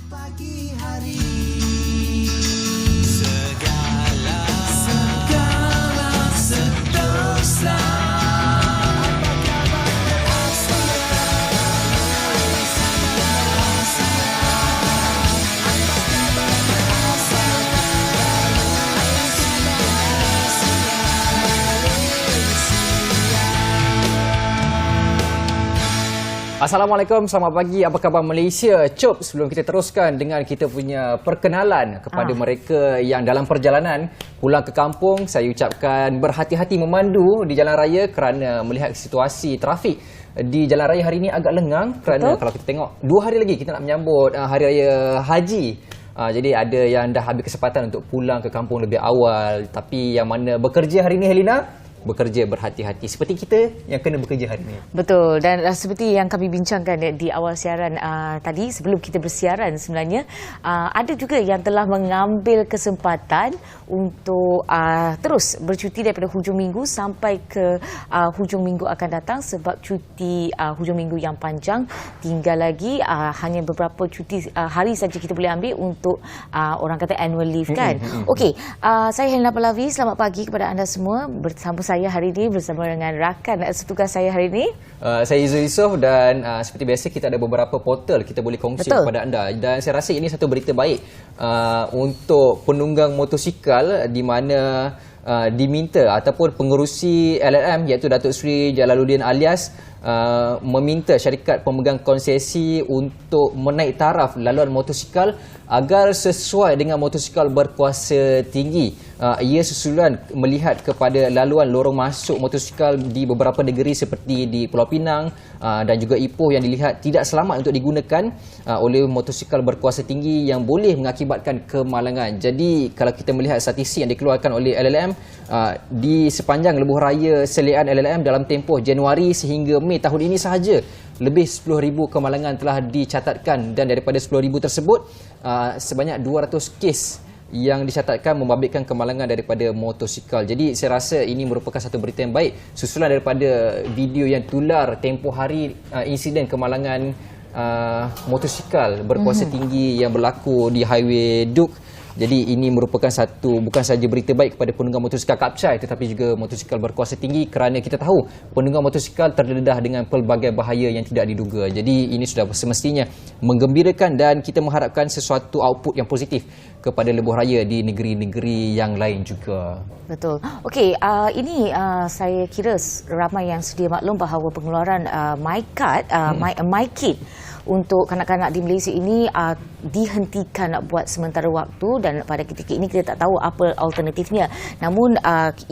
Pagi hari segala sedosa. Assalamualaikum, selamat pagi. Apa khabar Malaysia? Cop, sebelum kita teruskan dengan kita punya perkenalan kepada mereka yang dalam perjalanan pulang ke kampung, saya ucapkan berhati-hati memandu di jalan raya kerana melihat situasi trafik di jalan raya hari ini agak lengang kerana kalau kita tengok 2 hari lagi kita nak menyambut Hari Raya Haji. Jadi ada yang dah ambil kesempatan untuk pulang ke kampung lebih awal, tapi yang mana bekerja hari ini, Helena, bekerja berhati-hati seperti kita yang kena bekerja hari ini. Betul, dan seperti yang kami bincangkan di awal siaran tadi sebelum kita bersiaran sebenarnya ada juga yang telah mengambil kesempatan untuk terus bercuti daripada hujung minggu sampai ke hujung minggu akan datang sebab cuti hujung minggu yang panjang tinggal lagi hanya beberapa cuti hari saja kita boleh ambil untuk orang kata annual leave kan. Okey, saya Helena Pallavi, selamat pagi kepada anda semua. Bersama saya hari ini bersama dengan rakan setugas saya hari ini. Saya Izzul Yusof dan seperti biasa kita ada beberapa portal kita boleh kongsi kepada anda, dan saya rasa ini satu berita baik untuk penunggang motosikal di mana diminta ataupun pengerusi LLM iaitu Datuk Seri Jalaluddin Alias meminta syarikat pemegang konsesi untuk menaik taraf laluan motosikal agar sesuai dengan motosikal berkuasa tinggi. Ia susulan melihat kepada laluan lorong masuk motosikal di beberapa negeri seperti di Pulau Pinang dan juga Ipoh yang dilihat tidak selamat untuk digunakan oleh motosikal berkuasa tinggi yang boleh mengakibatkan kemalangan. Jadi kalau kita melihat statistik yang dikeluarkan oleh LLM di sepanjang lebuh raya selian LLM dalam tempoh Januari sehingga Mei tahun ini sahaja, lebih 10,000 kemalangan telah dicatatkan, dan daripada 10,000 tersebut sebanyak 200 kes yang dicatatkan membabitkan kemalangan daripada motosikal. Jadi saya rasa ini merupakan satu berita yang baik susulan daripada video yang tular tempoh hari insiden kemalangan motosikal berkuasa tinggi yang berlaku di Highway Duke. Jadi ini merupakan satu bukan sahaja berita baik kepada penunggang motosikal kapcai tetapi juga motosikal berkuasa tinggi kerana kita tahu penunggang motosikal terdedah dengan pelbagai bahaya yang tidak diduga. Jadi ini sudah semestinya menggembirakan dan kita mengharapkan sesuatu output yang positif kepada lebuh raya di negeri-negeri yang lain juga. Betul. Okey, ini saya kira ramai yang sedia maklum bahawa pengeluaran MyKit untuk kanak-kanak di Malaysia ini dihentikan buat sementara waktu, dan pada ketika ini kita tak tahu apa alternatifnya. Namun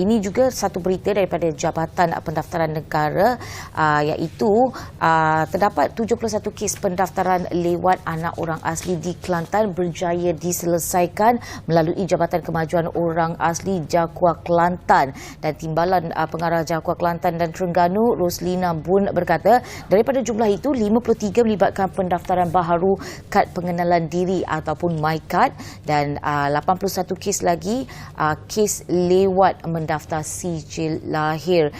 ini juga satu berita daripada Jabatan Pendaftaran Negara iaitu terdapat 71 kes pendaftaran lewat anak orang asli di Kelantan berjaya diselesaikan melalui Jabatan Kemajuan Orang Asli JAKUA Kelantan, dan Timbalan Pengarah JAKUA Kelantan dan Terengganu Roslina Bun berkata daripada jumlah itu 53 melibatkan pendaftaran baharu kad pengenalan diri ataupun MyKad, dan 81 kes lagi kes lewat mendaftar sijil lahir.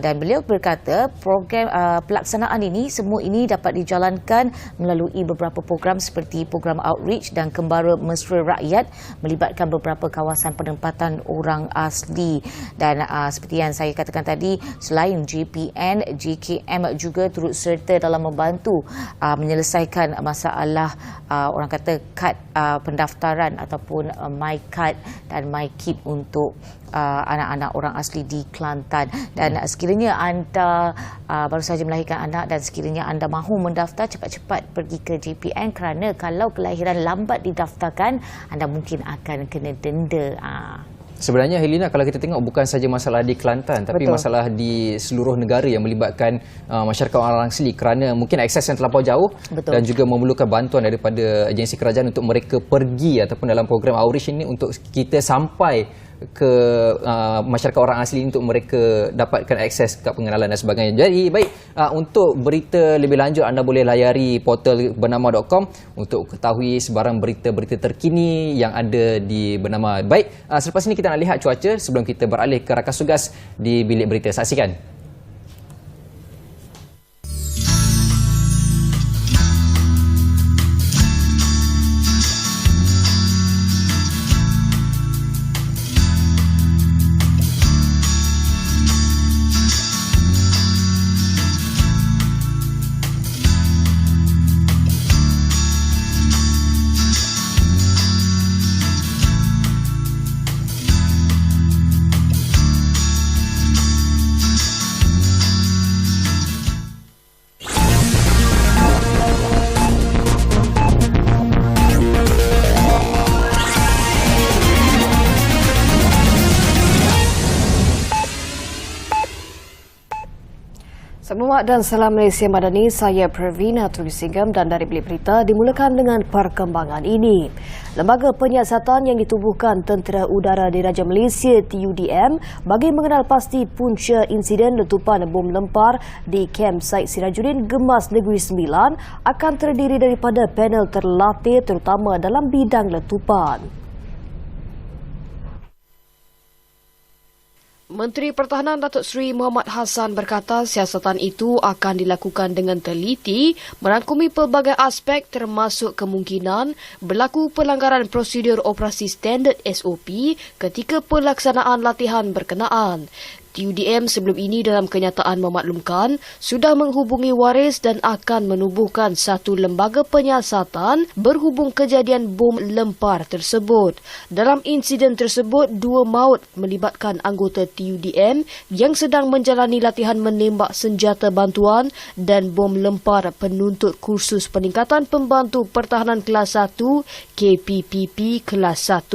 Dan beliau berkata program pelaksanaan ini semua ini dapat dijalankan melalui beberapa program seperti program outreach dan kembara mesra rakyat melibatkan beberapa kawasan penempatan orang asli. Dan seperti yang saya katakan tadi, selain JPN, JKM juga turut serta dalam membantu menyelesaikan masalah orang kata kad pendaftaran ataupun MyKad dan MyKit untuk anak-anak orang asli di Kelantan. Dan sekiranya anda baru sahaja melahirkan anak dan sekiranya anda mahu mendaftar, cepat-cepat pergi ke JPN kerana kalau kelahiran lambat didaftarkan anda mungkin akan kena denda. Sebenarnya Helena, kalau kita tengok bukan saja masalah di Kelantan tapi masalah di seluruh negara yang melibatkan masyarakat orang asli kerana mungkin akses yang terlampau jauh dan juga memerlukan bantuan daripada agensi kerajaan untuk mereka pergi ataupun dalam program outreach ini untuk kita sampai ke masyarakat orang asli untuk mereka dapatkan akses kad pengenalan dan sebagainya. Jadi baik, untuk berita lebih lanjut anda boleh layari portal bernama.com untuk ketahui sebarang berita-berita terkini yang ada di Bernama. Baik, selepas ini kita nak lihat cuaca sebelum kita beralih ke rakas tugas di bilik berita. Saksikan. Selamat dan salam Malaysia Madani, saya Pravina Tulisinggam dan dari Bilik Berita dimulakan dengan perkembangan ini. Lembaga penyiasatan yang ditubuhkan Tentera Udara Diraja Malaysia TUDM bagi mengenal pasti punca insiden letupan bom lempar di Campsite Sirajuddin Gemas Negeri Sembilan akan terdiri daripada panel terlatih terutama dalam bidang letupan. Menteri Pertahanan Datuk Seri Muhammad Hassan berkata siasatan itu akan dilakukan dengan teliti merangkumi pelbagai aspek termasuk kemungkinan berlaku pelanggaran prosedur operasi standard SOP ketika pelaksanaan latihan berkenaan. TUDM sebelum ini dalam kenyataan memaklumkan sudah menghubungi waris dan akan menubuhkan satu lembaga penyiasatan berhubung kejadian bom lempar tersebut. Dalam insiden tersebut, 2 maut melibatkan anggota TUDM yang sedang menjalani latihan menembak senjata bantuan dan bom lempar penuntut kursus peningkatan pembantu pertahanan kelas 1 KPPP kelas 1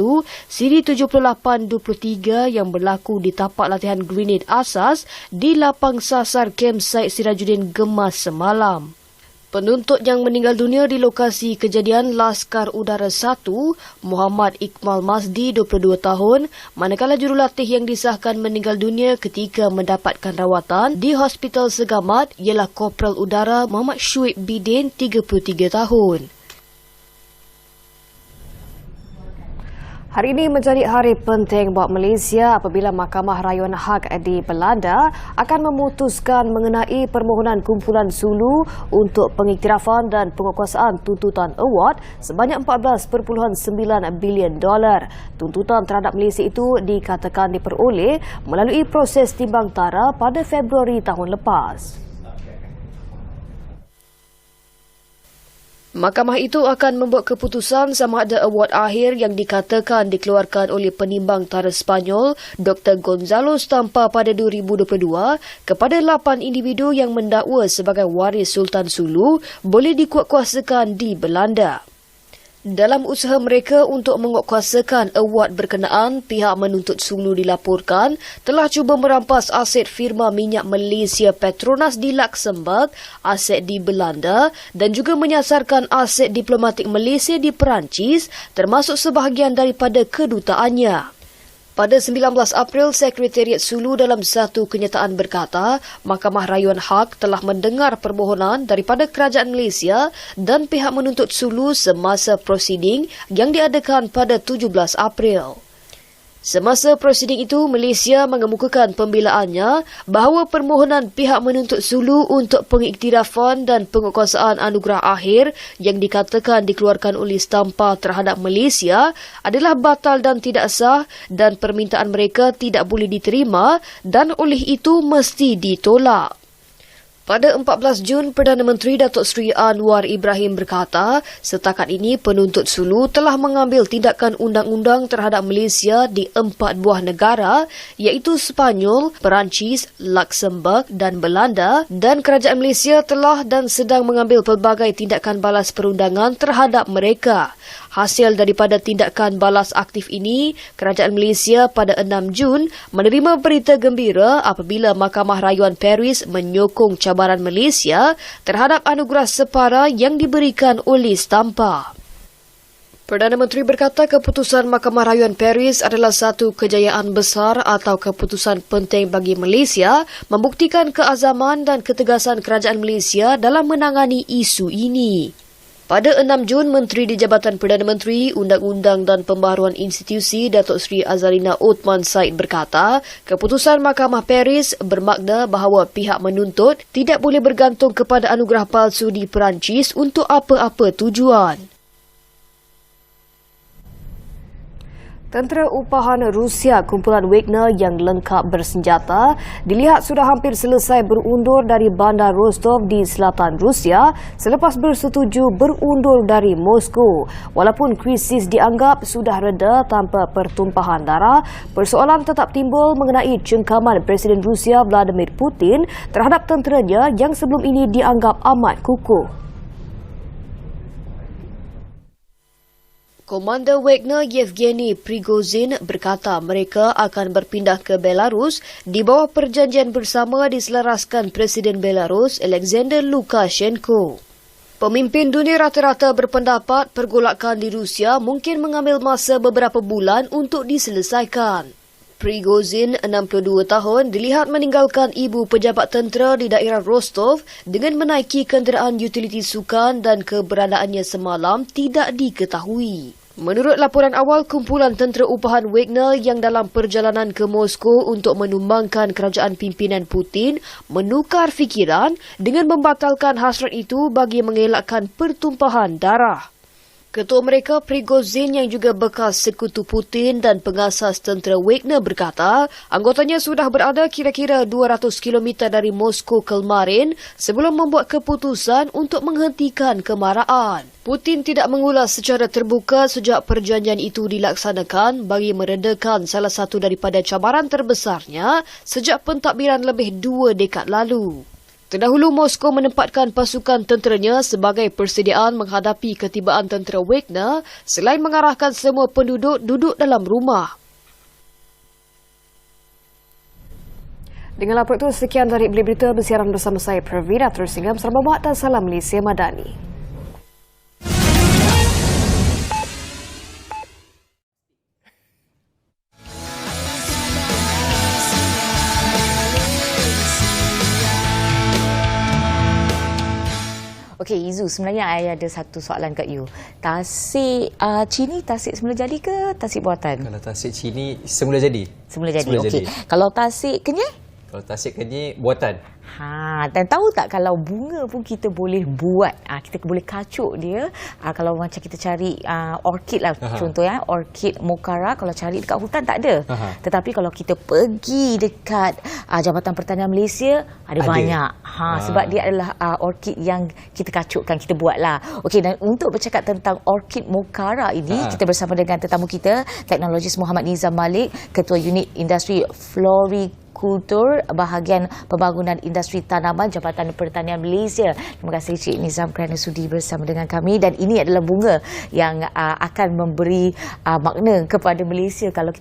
siri 7823 yang berlaku di tapak latihan grenade asas di lapang sasar Campsite Sirajuddin Gemas semalam. Penuntut yang meninggal dunia di lokasi kejadian Laskar Udara 1, Muhammad Iqmal Masdi, 22 tahun, manakala jurulatih yang disahkan meninggal dunia ketika mendapatkan rawatan di Hospital Segamat ialah Kopral Udara Muhammad Syuib Bidin, 33 tahun. Hari ini menjadi hari penting buat Malaysia apabila Mahkamah Rayuan Hak di Belanda akan memutuskan mengenai permohonan kumpulan Sulu untuk pengiktirafan dan penguatkuasaan tuntutan award sebanyak $14.9 bilion. Tuntutan terhadap Malaysia itu dikatakan diperoleh melalui proses timbang tara pada Februari tahun lepas. Mahkamah itu akan membuat keputusan sama ada award akhir yang dikatakan dikeluarkan oleh penimbang tara Sepanyol Dr. Gonzalo Stampa pada 2022 kepada 8 individu yang mendakwa sebagai waris Sultan Sulu boleh dikuatkuasakan di Belanda. Dalam usaha mereka untuk menguatkuasakan award berkenaan, pihak menuntut Sulu dilaporkan telah cuba merampas aset firma minyak Malaysia Petronas di Luxembourg, aset di Belanda dan juga menyasarkan aset diplomatik Malaysia di Perancis termasuk sebahagian daripada kedutaannya. Pada 19 April, Sekretariat Sulu dalam satu kenyataan berkata, Mahkamah Rayuan Hak telah mendengar permohonan daripada Kerajaan Malaysia dan pihak menuntut Sulu semasa prosiding yang diadakan pada 17 April. Semasa prosiding itu, Malaysia mengemukakan pembelaannya bahawa permohonan pihak menuntut Sulu untuk pengiktirafan dan penguatkuasaan anugerah akhir yang dikatakan dikeluarkan oleh Stampa terhadap Malaysia adalah batal dan tidak sah dan permintaan mereka tidak boleh diterima dan oleh itu mesti ditolak. Pada 14 Jun, Perdana Menteri Datuk Seri Anwar Ibrahim berkata, setakat ini penuntut Sulu telah mengambil tindakan undang-undang terhadap Malaysia di 4 buah negara iaitu Sepanyol, Perancis, Luxembourg dan Belanda dan Kerajaan Malaysia telah dan sedang mengambil pelbagai tindakan balas perundangan terhadap mereka. Hasil daripada tindakan balas aktif ini, Kerajaan Malaysia pada 6 Jun menerima berita gembira apabila Mahkamah Rayuan Paris menyokong cabaran Malaysia terhadap anugerah separa yang diberikan oleh Stampa. Perdana Menteri berkata keputusan Mahkamah Rayuan Paris adalah satu kejayaan besar atau keputusan penting bagi Malaysia membuktikan keazaman dan ketegasan Kerajaan Malaysia dalam menangani isu ini. Pada 6 Jun, Menteri di Jabatan Perdana Menteri, Undang-Undang dan Pembaharuan Institusi Datuk Seri Azalina Othman Said berkata, keputusan Mahkamah Paris bermakna bahawa pihak menuntut tidak boleh bergantung kepada anugerah palsu di Perancis untuk apa-apa tujuan. Tentera Upahan Rusia kumpulan Wagner yang lengkap bersenjata dilihat sudah hampir selesai berundur dari bandar Rostov di selatan Rusia selepas bersetuju berundur dari Moskow. Walaupun krisis dianggap sudah reda tanpa pertumpahan darah, persoalan tetap timbul mengenai cengkaman Presiden Rusia Vladimir Putin terhadap tenteranya yang sebelum ini dianggap amat kukuh. Komander Wagner Yevgeny Prigozhin berkata mereka akan berpindah ke Belarus di bawah perjanjian bersama diselaraskan Presiden Belarus Alexander Lukashenko. Pemimpin dunia rata-rata berpendapat pergolakan di Rusia mungkin mengambil masa beberapa bulan untuk diselesaikan. Prigozhin, 62 tahun, dilihat meninggalkan ibu pejabat tentera di daerah Rostov dengan menaiki kenderaan utiliti sukan dan keberadaannya semalam tidak diketahui. Menurut laporan awal, kumpulan tentera upahan Wagner yang dalam perjalanan ke Moskow untuk menumbangkan kerajaan pimpinan Putin menukar fikiran dengan membatalkan hasrat itu bagi mengelakkan pertumpahan darah. Ketua mereka, Prigozhin yang juga bekas sekutu Putin dan pengasas tentera Wagner berkata, anggotanya sudah berada kira-kira 200 km dari Moskow kemarin sebelum membuat keputusan untuk menghentikan kemarahan. Putin tidak mengulas secara terbuka sejak perjanjian itu dilaksanakan bagi meredakan salah satu daripada cabaran terbesarnya sejak pentadbiran lebih 2 dekad lalu. Terdahulu, Moskow menempatkan pasukan tenteranya sebagai persediaan menghadapi ketibaan tentera Wagner selain mengarahkan semua penduduk duduk dalam rumah. Dengan laporan itu, sekian dari Berita bersiaran bersama saya, Pravira Tersinggam. Selamat dan salam Malaysia Madani. Okey, Izu, sebenarnya saya ada satu soalan kat you. Tasik Cini, tasik semula jadi ke tasik buatan? Kalau tasik Cini semula jadi. Semula jadi. Okey. Kalau tasik Kenyir? Kalau tasik Kenyir buatan. Dan tahu tak kalau bunga pun kita boleh buat, kita boleh kacuk dia. Kalau macam kita cari orkid lah, contohnya orkid mokara, kalau cari dekat hutan tak ada. Tetapi kalau kita pergi dekat Jabatan Pertanian Malaysia, ada banyak. Sebab dia adalah orkid yang kita kacukkan, kita buatlah. Okey, dan untuk bercakap tentang orkid mokara ini, kita bersama dengan tetamu kita, teknologis Muhammad Nizam Malik, Ketua Unit Industri Florikultur Bahagian Pembangunan Industri Tanaman Jabatan Pertanian Malaysia. Terima kasih Cik Nizam kerana sudi bersama dengan kami, dan ini adalah bunga yang akan memberi makna kepada Malaysia kalau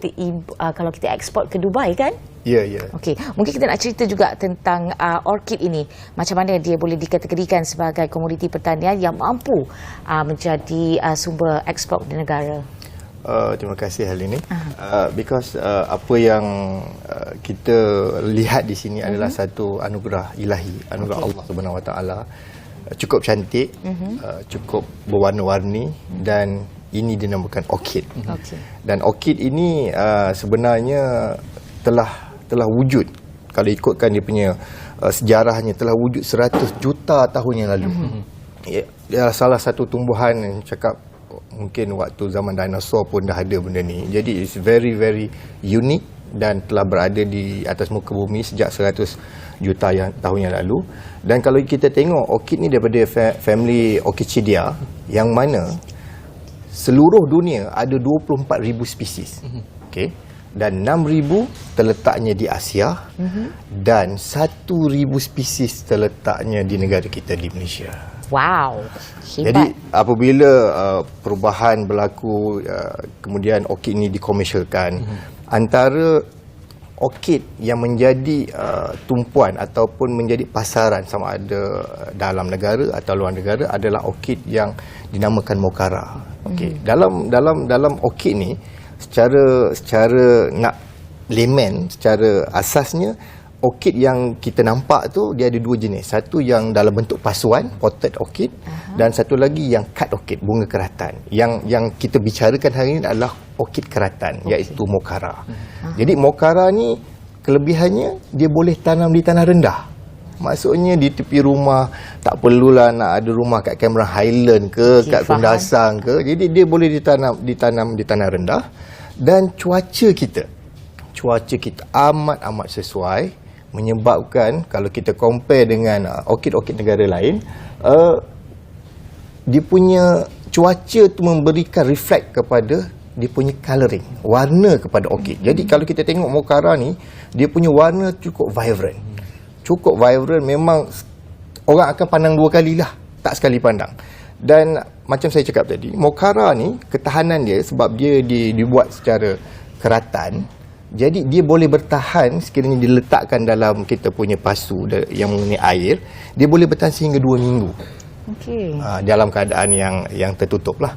kita ekspor ke Dubai, kan? Ya. Okey, mungkin kita nak cerita juga tentang orkid ini. Macam mana dia boleh dikategorikan sebagai komoditi pertanian yang mampu menjadi sumber ekspor di negara? Terima kasih hal ini. Because apa yang kita lihat di sini adalah satu anugerah ilahi, anugerah Allah Subhanahu Wa Taala. Cukup cantik, cukup berwarna-warni, dan ini dinamakan orkid. Dan orkid ini sebenarnya telah wujud, kalau ikutkan dia punya sejarahnya, telah wujud 100 juta tahun yang lalu. Dia salah satu tumbuhan yang cakap mungkin waktu zaman dinosaur pun dah ada benda ni. Jadi it's very very unique dan telah berada di atas muka bumi sejak 100 juta tahun yang lalu. Dan kalau kita tengok orkid ni daripada family Orchidaceae, yang mana seluruh dunia ada 24,000 spesies. Okey. Dan 6,000 terletaknya di Asia, dan 1,000 spesies terletaknya di negara kita di Malaysia. Wow, hebat. Jadi apabila perubahan berlaku, kemudian orkid ini dikomersialkan, antara orkid yang menjadi tumpuan ataupun menjadi pasaran sama ada dalam negara atau luar negara adalah orkid yang dinamakan mokara. Okey, dalam orkid ni secara nak layman, secara asasnya orkid yang kita nampak tu dia ada dua jenis. Satu yang dalam bentuk pasuan, potted orchid, dan satu lagi yang cut orchid, bunga keratan. Yang kita bicarakan hari ini adalah orkid keratan, iaitu mokara. Jadi mokara ni kelebihannya dia boleh tanam di tanah rendah. Maksudnya di tepi rumah, tak perlulah nak ada rumah kat Cameron Highland ke, kat Kundasang ke. Jadi dia boleh ditanam di tanah rendah, dan cuaca kita amat sesuai, menyebabkan kalau kita compare dengan orkid-orkid negara lain, dia punya cuaca tu memberikan reflect kepada dia punya colouring, warna kepada orkid. Jadi kalau kita tengok mokara ni, dia punya warna cukup vibrant. Memang orang akan pandang dua kali lah, tak sekali pandang. Dan macam saya cakap tadi, Mocara ni ketahanan dia sebab dia dibuat secara keratan. Jadi dia boleh bertahan sekiranya diletakkan dalam kita punya pasu yang mengenai air, dia boleh bertahan sehingga 2 minggu. Okey. Dalam keadaan yang tertutup lah.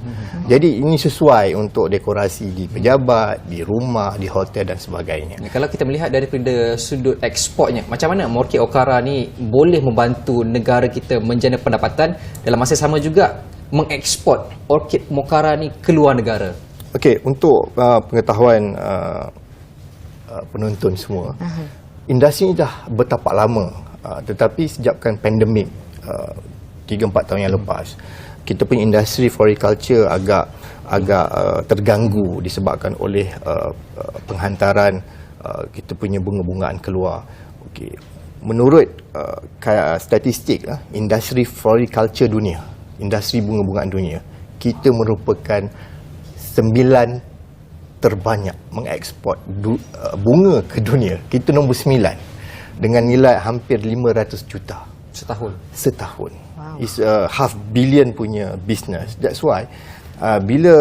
Jadi ini sesuai untuk dekorasi di pejabat, di rumah, di hotel dan sebagainya. Kalau kita melihat daripada sudut ekspornya, macam mana Orkid Okara ni boleh membantu negara kita menjana pendapatan dalam masa sama juga mengeksport Orkid Okara ni ke luar negara? Okey, untuk pengetahuan penonton semua, industri ini dah bertapak lama, tetapi sejabkan pandemik 3-4 tahun yang lepas, kita punya industri floriculture agak terganggu disebabkan oleh penghantaran kita punya bunga-bungaan keluar. Okey, menurut statistik industri floriculture dunia, industri bunga-bungaan dunia, kita merupakan 9 terbanyak mengeksport bunga ke dunia. Kita nombor 9 dengan nilai hampir 500 juta setahun. It's a $500 million punya business. That's why bila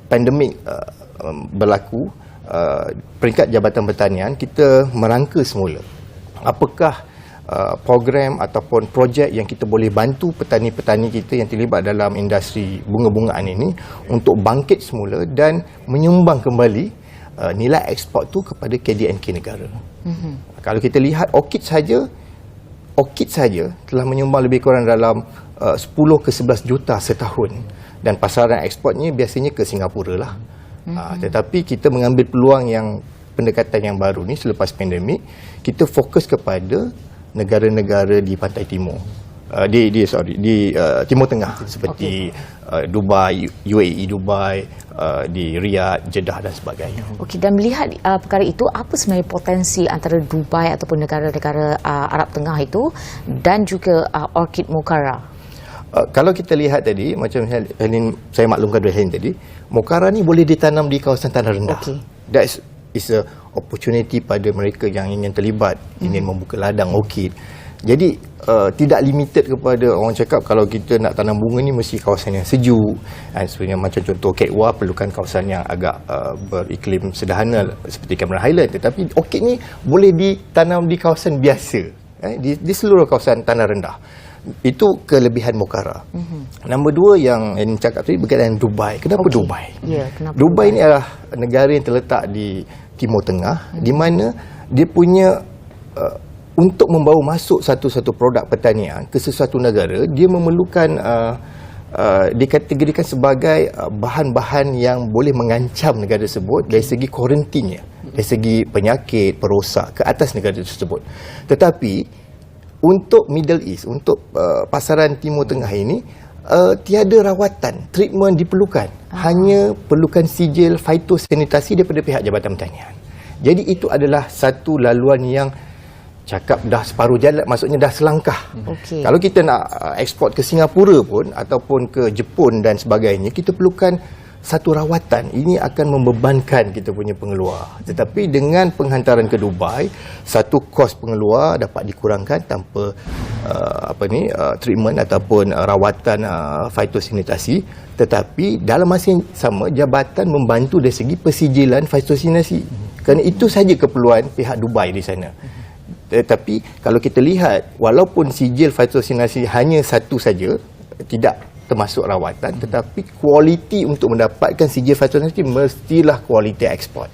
pandemik berlaku, peringkat Jabatan Pertanian kita merangka semula apakah program ataupun projek yang kita boleh bantu petani-petani kita yang terlibat dalam industri bunga-bungaan ini untuk bangkit semula dan menyumbang kembali nilai ekspor tu kepada KDNK negara. Kalau kita lihat orkid saja telah menyumbang lebih kurang dalam 10 ke 11 juta setahun, dan pasaran ekspornya biasanya ke Singapura lah. Tetapi kita mengambil peluang yang pendekatan yang baru ni selepas pandemik, kita fokus kepada negara-negara di pantai timur, di Timur Tengah seperti Dubai, UAE Dubai, di Riyadh, Jeddah dan sebagainya. Okey, dan melihat perkara itu, apa sebenarnya potensi antara Dubai ataupun negara-negara Arab Tengah itu dan juga Orkid Mocara? Kalau kita lihat tadi, macam Helen, saya maklumkan dari Helen tadi, Mocara ni boleh ditanam di kawasan tanah rendah. Okay. That is a opportunity pada mereka yang ingin terlibat, ingin membuka ladang orkid. Jadi tidak limited kepada orang cakap kalau kita nak tanam bunga ni mesti kawasan yang sejuk. Sebenarnya macam contoh Kekwa perlukan kawasan yang agak beriklim sederhana seperti Cameron Highland. Tetapi orkid ni boleh ditanam di kawasan biasa, di seluruh kawasan tanah rendah. Itu kelebihan Mocara. Nombor 2 yang cakap tadi berkaitan dengan Dubai. Kenapa Dubai? Kenapa Dubai ni adalah negara yang terletak di Timur Tengah, di mana dia punya untuk membawa masuk satu-satu produk pertanian ke sesuatu negara, dia memerlukan dikategorikan sebagai bahan-bahan yang boleh mengancam negara tersebut dari segi kuarantinnya, dari segi penyakit, perosak ke atas negara tersebut. Tetapi untuk Middle East, untuk pasaran Timur Tengah ini, tiada rawatan, treatment diperlukan. Hanya perlukan sijil fitosanitasi daripada pihak Jabatan Pertanian. Jadi itu adalah satu laluan yang cakap dah separuh jalan, maksudnya dah selangkah. Kalau kita nak ekspor ke Singapura pun ataupun ke Jepun dan sebagainya, kita perlukan satu rawatan. Ini akan membebankan kita punya pengeluar. Tetapi dengan penghantaran ke Dubai, satu kos pengeluar dapat dikurangkan tanpa treatment ataupun rawatan fitosanitasi. Tetapi dalam masa yang sama, jabatan membantu dari segi persijilan fitosanitasi. Kerana itu saja keperluan pihak Dubai di sana. Tetapi kalau kita lihat, walaupun sijil fitosanitasi hanya satu saja, tidak termasuk rawatan, tetapi kualiti untuk mendapatkan sijil fitosanitasi mestilah kualiti ekspor.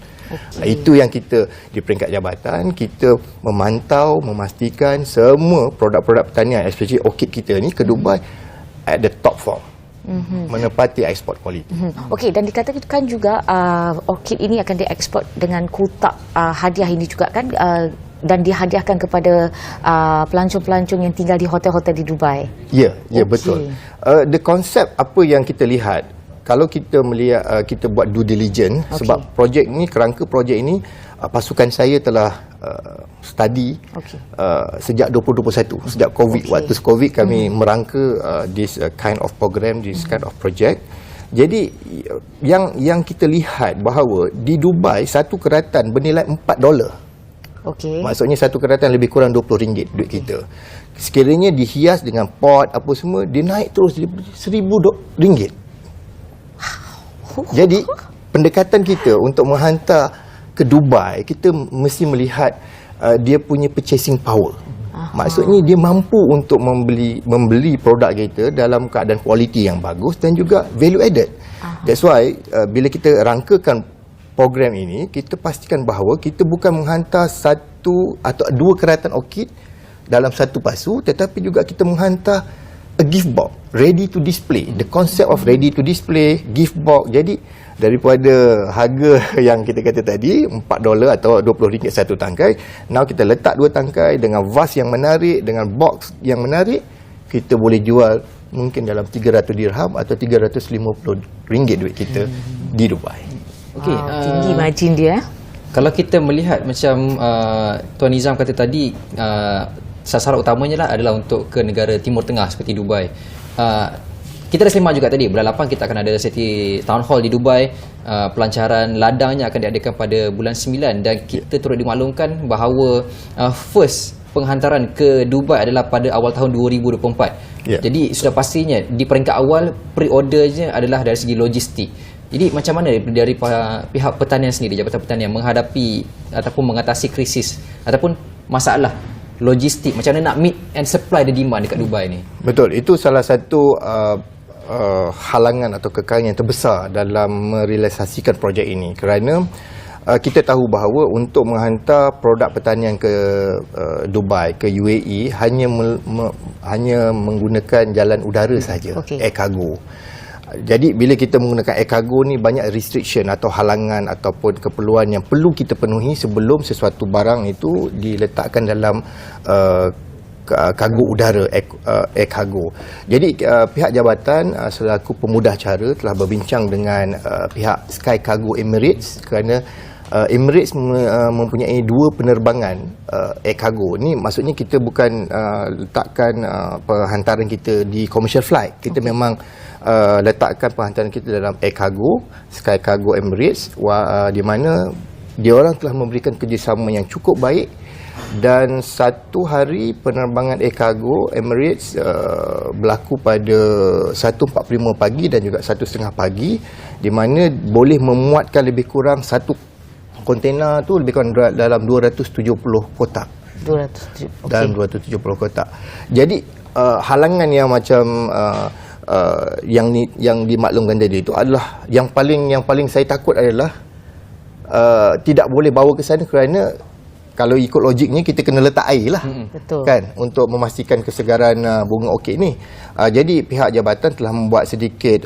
Itu yang kita di peringkat jabatan, kita memantau, memastikan semua produk-produk pertanian, especially orkid kita ni ke Dubai at the top form. Menepati ekspor kualiti. Okey, dan dikatakan juga orkid ini akan diekspor dengan kotak hadiah ini juga kan, dan dihadiahkan kepada pelancong-pelancong yang tinggal di hotel-hotel di Dubai. Ya, betul. The concept apa yang kita lihat, kalau kita melihat, kita buat due diligence, sebab kerangka projek ini pasukan saya telah study sejak 2021, sejak COVID. Waktu COVID kami merangka this kind of program, this kind of project. Jadi yang kita lihat bahawa di Dubai satu keratan bernilai $4 Okey. Maksudnya satu keratan lebih kurang RM20 duit kita. Sekiranya dihias dengan pot apa semua, dia naik terus RM1,000. Jadi pendekatan kita untuk menghantar ke Dubai, kita mesti melihat dia punya purchasing power. Maksudnya dia mampu untuk membeli produk kita dalam keadaan kualiti yang bagus dan juga value added. That's why bila kita rangkakan program ini, kita pastikan bahawa kita bukan menghantar satu atau dua keratan orkid dalam satu pasu, tetapi juga kita menghantar a gift box ready to display. The concept of ready to display gift box. Jadi daripada harga yang kita kata tadi $4 atau RM20 satu tangkai, now kita letak 2 tangkai dengan vas yang menarik, dengan box yang menarik, kita boleh jual mungkin dalam 300 dirham atau RM350 duit kita di Dubai. Okey, Tinggi margin dia. Kalau kita melihat macam Tuan Nizam kata tadi, sasaran utamanya lah adalah untuk ke negara Timur Tengah seperti Dubai. Kita dah sembang juga tadi, bulan 8 kita akan ada City Town Hall di Dubai. Pelancaran ladangnya akan diadakan pada bulan 9 dan kita turut dimaklumkan bahawa first penghantaran ke Dubai adalah pada awal tahun 2024. Jadi sudah pastinya di peringkat awal pre-ordernya adalah dari segi logistik. Jadi macam mana dari pihak pertanian sendiri, Jabatan Pertanian menghadapi ataupun mengatasi krisis ataupun masalah logistik, macam mana nak meet and supply the demand dekat Dubai ni? Betul, itu salah satu halangan atau kekalangan yang terbesar dalam merealisasikan projek ini, kerana kita tahu bahawa untuk menghantar produk pertanian ke Dubai, ke UAE hanya menggunakan jalan udara sahaja, air cargo. Jadi bila kita menggunakan air cargo ni, banyak restriction atau halangan ataupun keperluan yang perlu kita penuhi sebelum sesuatu barang itu diletakkan dalam kargo udara, air cargo. Jadi pihak jabatan selaku pemudah cara telah berbincang dengan pihak Sky Cargo Emirates, kerana Emirates mempunyai 2 penerbangan air cargo. Ni maksudnya kita bukan letakkan penghantaran kita di commercial flight. Kita memang letakkan penghantaran kita dalam air cargo, Sky Cargo Emirates, di mana diorang telah memberikan kerjasama yang cukup baik. Dan satu hari penerbangan air cargo Emirates berlaku pada 1.45 pagi dan juga 1.30 pagi, di mana boleh memuatkan lebih kurang satu kontena tu lebih kurang dalam 270 kotak. 270. Dalam 270 kotak. Jadi halangan yang macam yang dimaklumkan tadi itu adalah yang paling saya takut adalah tidak boleh bawa ke sana, kerana kalau ikut logiknya kita kena letak air lah, betul, kan, untuk memastikan kesegaran bunga orkid ni. Jadi pihak jabatan telah membuat sedikit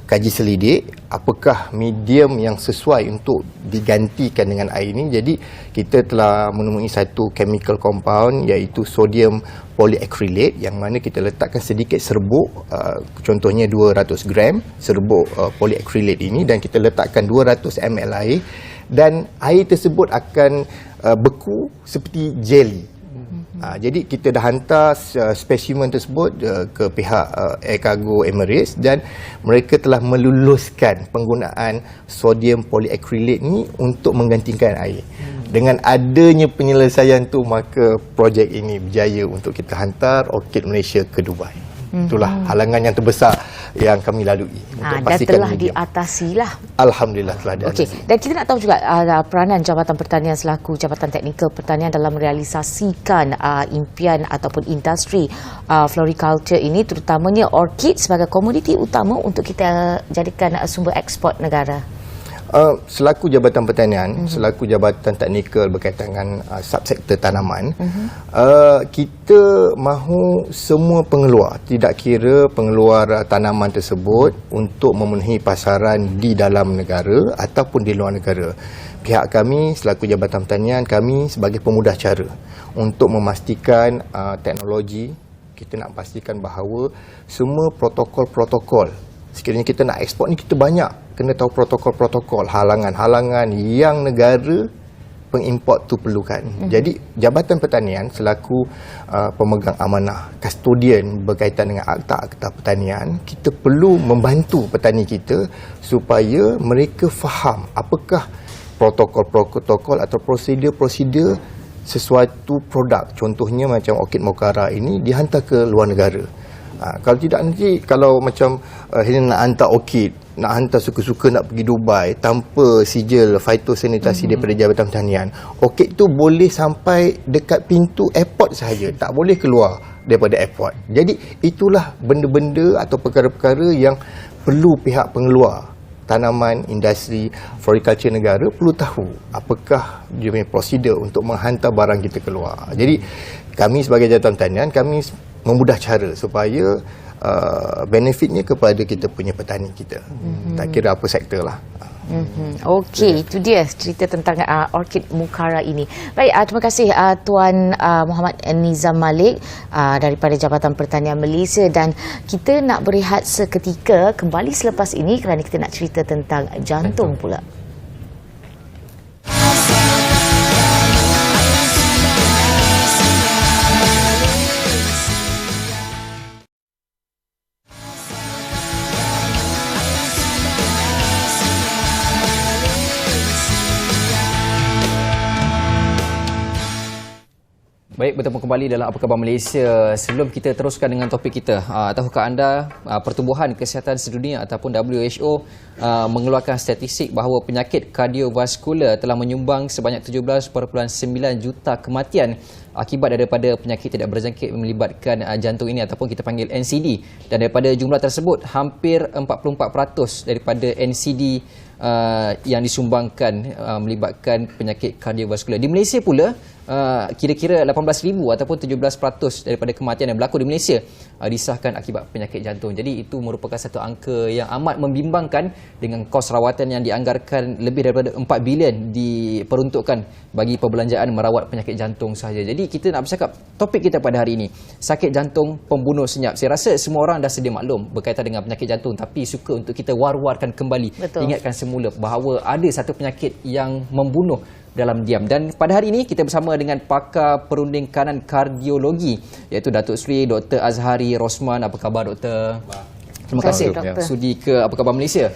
kaji selidik apakah medium yang sesuai untuk digantikan dengan air ni. Jadi kita telah menemui satu chemical compound, iaitu sodium polyacrylate, yang mana kita letakkan sedikit serbuk, contohnya 200 gram serbuk polyacrylate ini, dan kita letakkan 200 ml air, dan air tersebut akan beku seperti jelly. Jadi kita dah hantar spesimen tersebut ke pihak Air Cargo Emirates, dan mereka telah meluluskan penggunaan sodium polyacrylate ni untuk menggantikan air. Dengan adanya penyelesaian tu, maka projek ini berjaya untuk kita hantar orkid Malaysia ke Dubai. Itulah halangan yang terbesar yang kami lalui untuk pastikan telah medium. diatasi lah. Alhamdulillah telah diatasi. Okey, dan kita nak tahu juga peranan Jabatan Pertanian selaku Jabatan Teknikal Pertanian dalam merealisasikan impian ataupun industri floriculture ini, terutamanya orkid sebagai komoditi utama untuk kita jadikan sumber ekspor negara. Selaku Jabatan Pertanian, selaku Jabatan Teknikal berkaitan dengan subsektor tanaman, kita mahu semua pengeluar, tidak kira pengeluar tanaman tersebut, untuk memenuhi pasaran di dalam negara ataupun di luar negara. Pihak kami selaku Jabatan Pertanian, kami sebagai pemudah cara untuk memastikan teknologi, kita nak pastikan bahawa semua protokol-protokol, sekiranya kita nak ekspor ni, kita banyak kena tahu protokol-protokol, halangan-halangan yang negara pengimport tu perlukan. Jadi Jabatan Pertanian selaku pemegang amanah, kustodian berkaitan dengan akta-akta pertanian, kita perlu membantu petani kita supaya mereka faham apakah protokol atau prosedur sesuatu produk. Contohnya macam Orchid Mocara ini dihantar ke luar negara. Kalau tidak nanti, kalau macam Helena nak hantar orchid, nak hantar suka-suka nak pergi Dubai tanpa sijil fitosanitasi daripada Jabatan Pertanian, orchid tu boleh sampai dekat pintu airport sahaja, tak boleh keluar daripada airport. Jadi itulah benda-benda atau perkara-perkara yang perlu pihak pengeluar tanaman, industri, floriculture negara perlu tahu apakah dia punya prosedur untuk menghantar barang kita keluar. Jadi kami sebagai Jabatan Pertanian, kami memudah cara supaya benefitnya kepada kita punya petani kita. Tak kira apa sektor lah. Okey, itu dia cerita tentang Orchid Mocara ini. Baik, terima kasih Tuan Muhammad Nizam Malik daripada Jabatan Pertanian Malaysia, dan kita nak berehat seketika, kembali selepas ini kerana kita nak cerita tentang jantung pula. Baik, bertemu kembali dalam Apa Khabar Malaysia. Sebelum kita teruskan dengan topik kita, tahukah anda Pertubuhan Kesihatan Sedunia ataupun WHO mengeluarkan statistik bahawa penyakit kardiovaskular telah menyumbang sebanyak 17.9 juta kematian akibat daripada penyakit tidak berjangkit melibatkan jantung ini ataupun kita panggil NCD. Dan daripada jumlah tersebut, hampir 44% daripada NCD yang disumbangkan melibatkan penyakit kardiovaskular. Di Malaysia pula, kira-kira 18,000 ataupun 17% daripada kematian yang berlaku di Malaysia disahkan akibat penyakit jantung. Jadi itu merupakan satu angka yang amat membimbangkan dengan kos rawatan yang dianggarkan lebih daripada 4 bilion diperuntukkan bagi perbelanjaan merawat penyakit jantung sahaja. Jadi kita nak bercakap, topik kita pada hari ini, sakit jantung pembunuh senyap. Saya rasa semua orang dah sedia maklum berkaitan dengan penyakit jantung, tapi suka untuk kita war-warkan kembali. Betul. Ingatkan semula bahawa ada satu penyakit yang membunuh dalam diam. Dan pada hari ini kita bersama dengan pakar perunding kanan kardiologi, iaitu Datuk Seri Dr. Azhari Rosman. Apa khabar, Doktor? Terima kasih Doktor. sudi ke Apa Khabar Malaysia.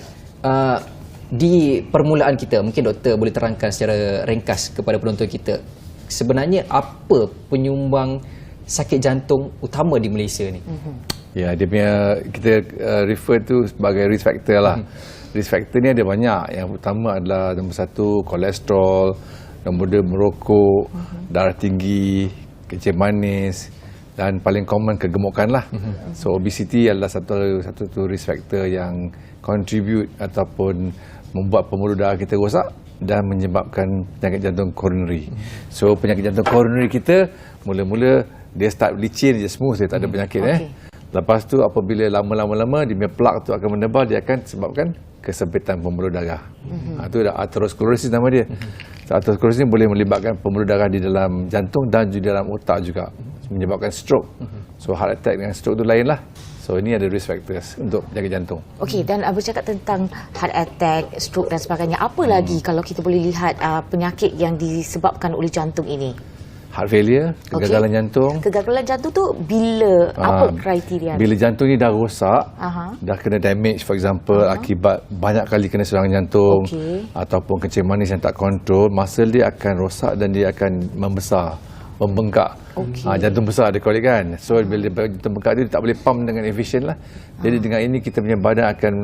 Di permulaan kita, mungkin Doktor boleh terangkan secara ringkas kepada penonton kita, sebenarnya apa penyumbang sakit jantung utama di Malaysia ni? Ya, dia punya, kita refer tu sebagai risk factor lah. Risk factor ni ada banyak. Yang pertama adalah nombor 1, kolesterol, nombor 2, merokok, darah tinggi, kencing manis, dan paling common kegemukan lah. So obesity adalah satu risk factor yang contribute ataupun membuat pembuluh darah kita rosak dan menyebabkan penyakit jantung coronary. So penyakit jantung coronary kita mula-mula dia start licin je, smooth, dia tak ada penyakit. Lepas tu apabila lama-lama dia punya plak tu akan menebal, dia akan sebabkan kesempitan pembuluh darah. Itu dah atherosclerosis nama dia. So, atherosclerosis ni boleh melibatkan pembuluh darah di dalam jantung dan di dalam otak juga, menyebabkan stroke. So heart attack dengan stroke tu lain lah. So ini ada risk factors untuk penyakit jantung. Okey, dan bercakap tentang heart attack, stroke dan sebagainya, apa lagi kalau kita boleh lihat penyakit yang disebabkan oleh jantung ini? Heart failure, kegagalan jantung. Kegagalan jantung tu bila, apa kriteria? Bila jantung ni dah rosak, dah kena damage, for example, akibat banyak kali kena serangan jantung, ataupun kencing manis yang tak kontrol, muscle dia akan rosak dan dia akan membesar, membengkak. Jantung besar dia call it kan. So bila jantung bengkak, dia tak boleh pump dengan efisien lah. Jadi dengan ini kita punya badan akan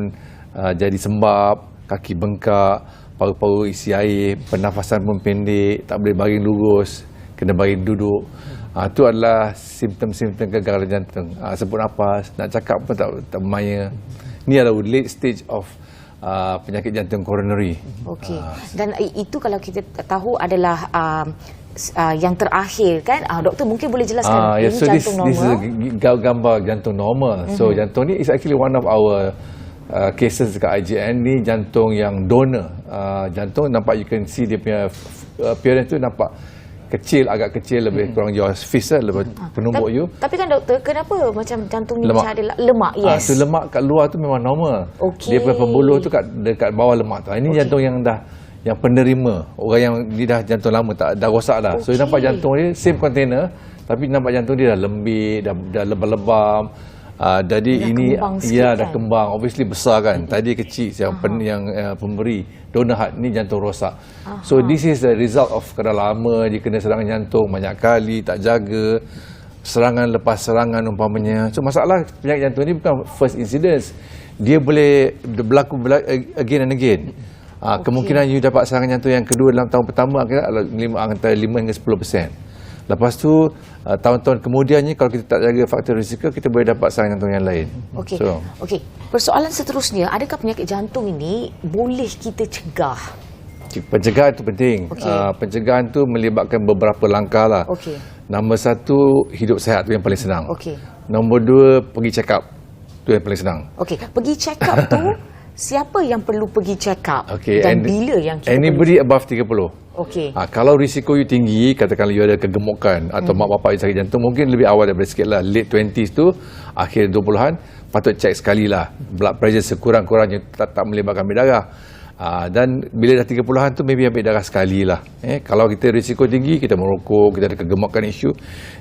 jadi sembab, kaki bengkak, paru-paru isi air, pernafasan pun pendek, tak boleh baring lurus, kena baring duduk. Itu adalah simptom-simptom kegagalan jantung. Sebut nafas, nak cakap pun tak bermaya. Ini adalah late stage of penyakit jantung coronary. Okey. Dan itu kalau kita tahu adalah yang terakhir kan. Doktor mungkin boleh jelaskan ini so jantung normal. This is gambar jantung normal. So jantung ni is actually one of our cases dekat IJN ni, jantung yang donor. Jantung nampak, you can see dia punya appearance tu nampak kecil, agak kecil, lebih kurang jauh fist lah, lebih penumbuk you. Tapi kan doktor, kenapa macam jantung ni Lemak. macam ada lemak? Yes. Tu lemak kat luar tu memang normal. Okey. Dia punya pembuluh tu dekat bawah lemak tu. Ini jantung yang yang penerima, orang yang dia dah jantung lama, dah rosak dah. So nampak jantung dia same container, tapi nampak jantung dia dah lembik, dah lebam-lebam, Jadi Dah ini kembang sikit dah kan? kembang, obviously besar kan. Tadi kecil yang pemberi donor heart ni jantung rosak. So this is the result of kerana lama dia kena serangan jantung banyak kali, tak jaga, serangan lepas serangan umpamanya. So masalah penyakit jantung ni bukan first incidence. Dia boleh berlaku again and again. Kemungkinan you dapat serangan jantung yang kedua dalam tahun pertama antara 5 hingga 10%. Lepas tu tahun-tahun kemudiannya kalau kita tak jaga faktor risiko, kita boleh dapat serangan jantung yang lain. Okey. So, Okey. Persoalan seterusnya, adakah penyakit jantung ini boleh kita cegah? pencegahan itu penting. Okey. Pencegahan tu melibatkan beberapa langkah lah. Okey. Nombor 1, hidup sihat tu yang paling senang. Okey. Nombor 2, pergi check up. Tu yang paling senang. Okey, pergi check up tu siapa yang perlu pergi check up Okay, dan bila yang kita anybody above 30. Okey. Kalau risiko you tinggi, katakanlah you ada kegemukan atau mak bapak you sakit jantung, mungkin lebih awal daripada sikit lah. Late 20s tu, akhir 20-an, patut check sekali lah. Blood pressure sekurang-kurangnya tak melibatkan ambil darah. Dan bila dah 30-an tu, maybe ambil darah sekali lah. Kalau kita risiko tinggi, kita merokok, kita ada kegemukan isu,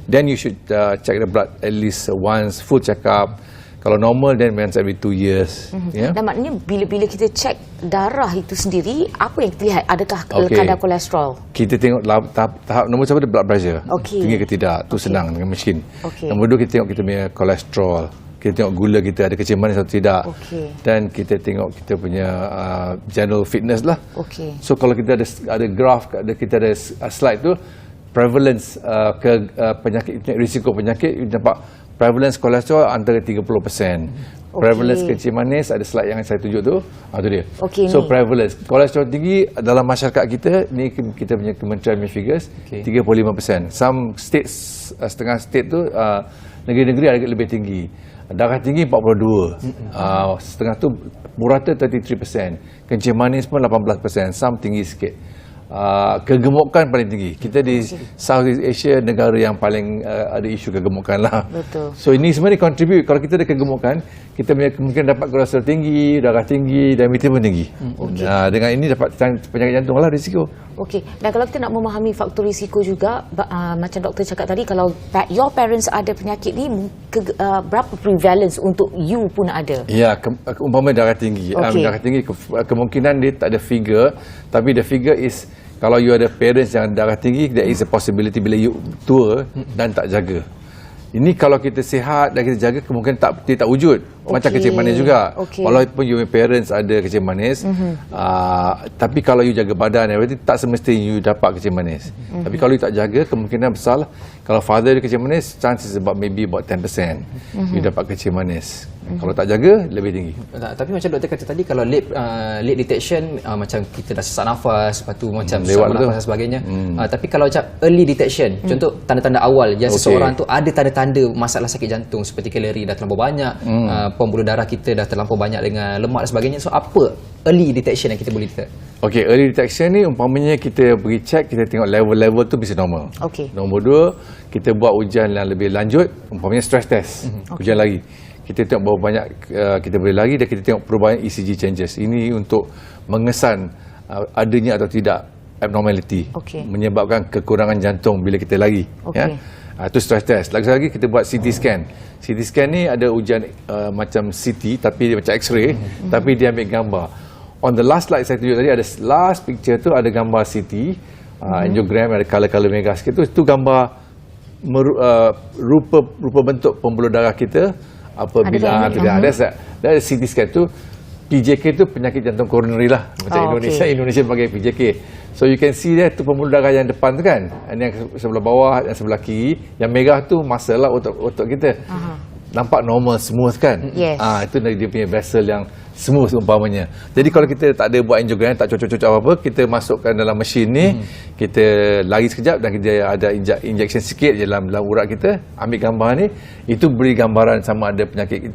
then you should check the blood at least once, full check up. Kalau normal, then once every 2 years. Yeah? Dan maknanya bila kita cek darah itu sendiri, apa yang kita lihat? Adakah kadar kolesterol? Kita tengok tahap nombor satu blood pressure. Okey. Tinggi ke tidak. Tu senang dengan mesin. Okey. Nombor 2 kita tengok kita punya kolesterol. Kita tengok gula kita ada kecil manis atau tidak. Okey. Dan kita tengok kita punya general fitness lah. Okey. So kalau kita ada graph, kita ada slide tu, prevalence penyakit, risiko penyakit, you nampak prevalence kolesterol antara 30%. Prevalence kecil manis, ada slide yang saya tunjuk tu. Tu dia. Okey, So ni. prevalence kolesterol tinggi dalam masyarakat kita, ni kita punya kementerian punya figures, 35%. Some states, setengah state tu negeri-negeri agak lebih tinggi. Darah tinggi 42. Setengah tu purata 33%. Kencing manis pun 18%. Some tinggi sikit. Kegemukan paling tinggi. Kita di Southeast Asia negara yang paling ada isu kegemukan lah. Betul. So ini sebenarnya contribute. Kalau kita ada kegemukan, kita punya kemungkinan dapat kolesterol tinggi, darah tinggi, diabetes pun tinggi. Dengan ini dapat penyakit jantung lah risiko. Okey. Dan kalau kita nak memahami faktor risiko juga, macam doktor cakap tadi, kalau your parents ada penyakit ni, berapa prevalence untuk you pun ada? Ya, umpama darah tinggi. Okey. Darah tinggi kemungkinan dia tak ada figure, tapi the figure is kalau you ada parents yang darah tinggi, there is a possibility bila you tua dan tak jaga. Ini kalau kita sihat dan kita jaga, kemungkinan dia tak wujud. Macam Okey. kecil manis juga. Okey. Walaupun your parents ada kecil manis, tapi kalau you jaga badan, berarti tak semestinya you dapat kecil manis. Tapi kalau you tak jaga, kemungkinan besar lah. Kalau father dia kecil manis, chances maybe about 10% you dapat kecil manis. Kalau tak jaga, lebih tinggi. Tapi macam doktor kata tadi, kalau late detection, macam kita dah sesak nafas, lepas tu macam lewat sesak tu. nafas dan sebagainya. Tapi kalau macam early detection, contoh tanda-tanda awal yang seseorang tu ada tanda-tanda masalah sakit jantung seperti kalori dah terlampau banyak, pembuluh darah kita dah terlampau banyak dengan lemak dan sebagainya. So apa early detection yang kita boleh detect? Okey, early detection ni umpamanya kita pergi check, kita tengok level-level tu mesti normal. Okey. Nombor 2, kita buat ujian yang lebih lanjut, umpamanya stress test. Ujian lagi. Kita tengok berapa banyak kita boleh lari dan kita tengok perubahan ECG changes. Ini untuk mengesan adanya atau tidak abnormality. Okey. Menyebabkan kekurangan jantung bila kita lari. Okey. Itu stress test. Lagi kita buat CT scan. CT scan ni ada ujian macam CT tapi dia macam X-ray, tapi dia ambil gambar. On the last slide saya tunjuk tadi, ada last picture tu ada gambar CT, angiogram, ada color-color mega sikit tu. Itu gambar rupa bentuk pembuluh darah kita apabila ada CT scan tu. PJK tu penyakit jantung koroneri lah, macam Indonesia pakai PJK. So you can see there tu pembuluh darah yang depan tu kan, yang sebelah bawah, yang sebelah kiri, yang merah tu muscle lah otot kita. Nampak normal, smooth kan? Yes. Itu dari dia punya vessel yang smooth umpamanya. Jadi kalau kita tak ada buat angiogram, tak cocok-cocok apa-apa, kita masukkan dalam mesin ni, kita lari sekejap dan kita ada injection sikit je dalam urat kita, ambil gambar ni, itu beri gambaran sama ada penyakit,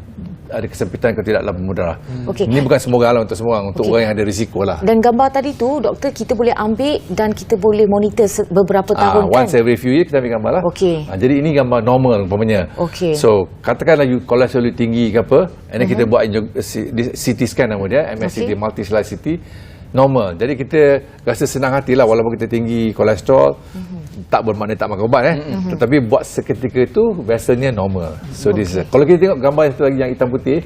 ada kesempitan atau tidak dalam pembuluh darah. Okey. Ini bukan semua orang lah, untuk semua orang, untuk orang yang ada risiko lah. Dan gambar tadi tu, doktor, kita boleh ambil dan kita boleh monitor beberapa tahun kan? Once every few years kita ambil gambar lah. Okey. Jadi ini gambar normal umpamanya. Okey. So katakanlah you kolesterol tinggi ke apa, and then kita buat CT scan nama dia, MSCT, multi-slide CT. normal. Jadi kita rasa senang hati lah walaupun kita tinggi kolesterol, tak bermakna tak makan ubat tetapi buat seketika itu vesselnya normal. So this is, kalau kita tengok gambar satu lagi yang hitam putih,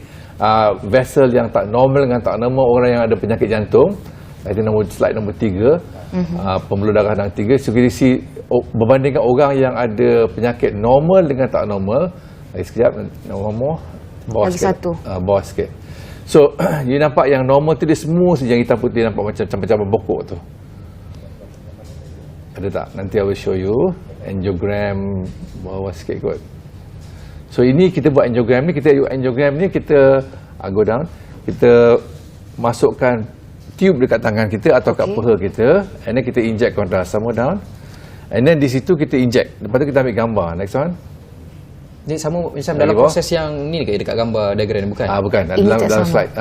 vessel yang tak normal dengan tak normal orang yang ada penyakit jantung, itu slide nombor 3, pembuluh darah yang 3. So kita see berbandingkan orang yang ada penyakit normal dengan tak normal. Sekejap, normal bawah lagi sikit. satu. Bawah sikit. So, you nampak yang normal tu dia semua saja yang hitam putih, nampak macam bokok tu. Ada tak? Nanti I will show you. Angiogram bawah sikit kot. So, ini kita buat angiogram ni. Angiogram ni kita go down. Kita masukkan tube dekat tangan kita atau kat peha kita. And then kita inject kontras. Sama down. And then di situ kita inject. Lepas tu kita ambil gambar. Next one. Jadi sama macam dalam proses yang ni ke dekat gambar diagram ni, bukan? Bukan. Dalam slide.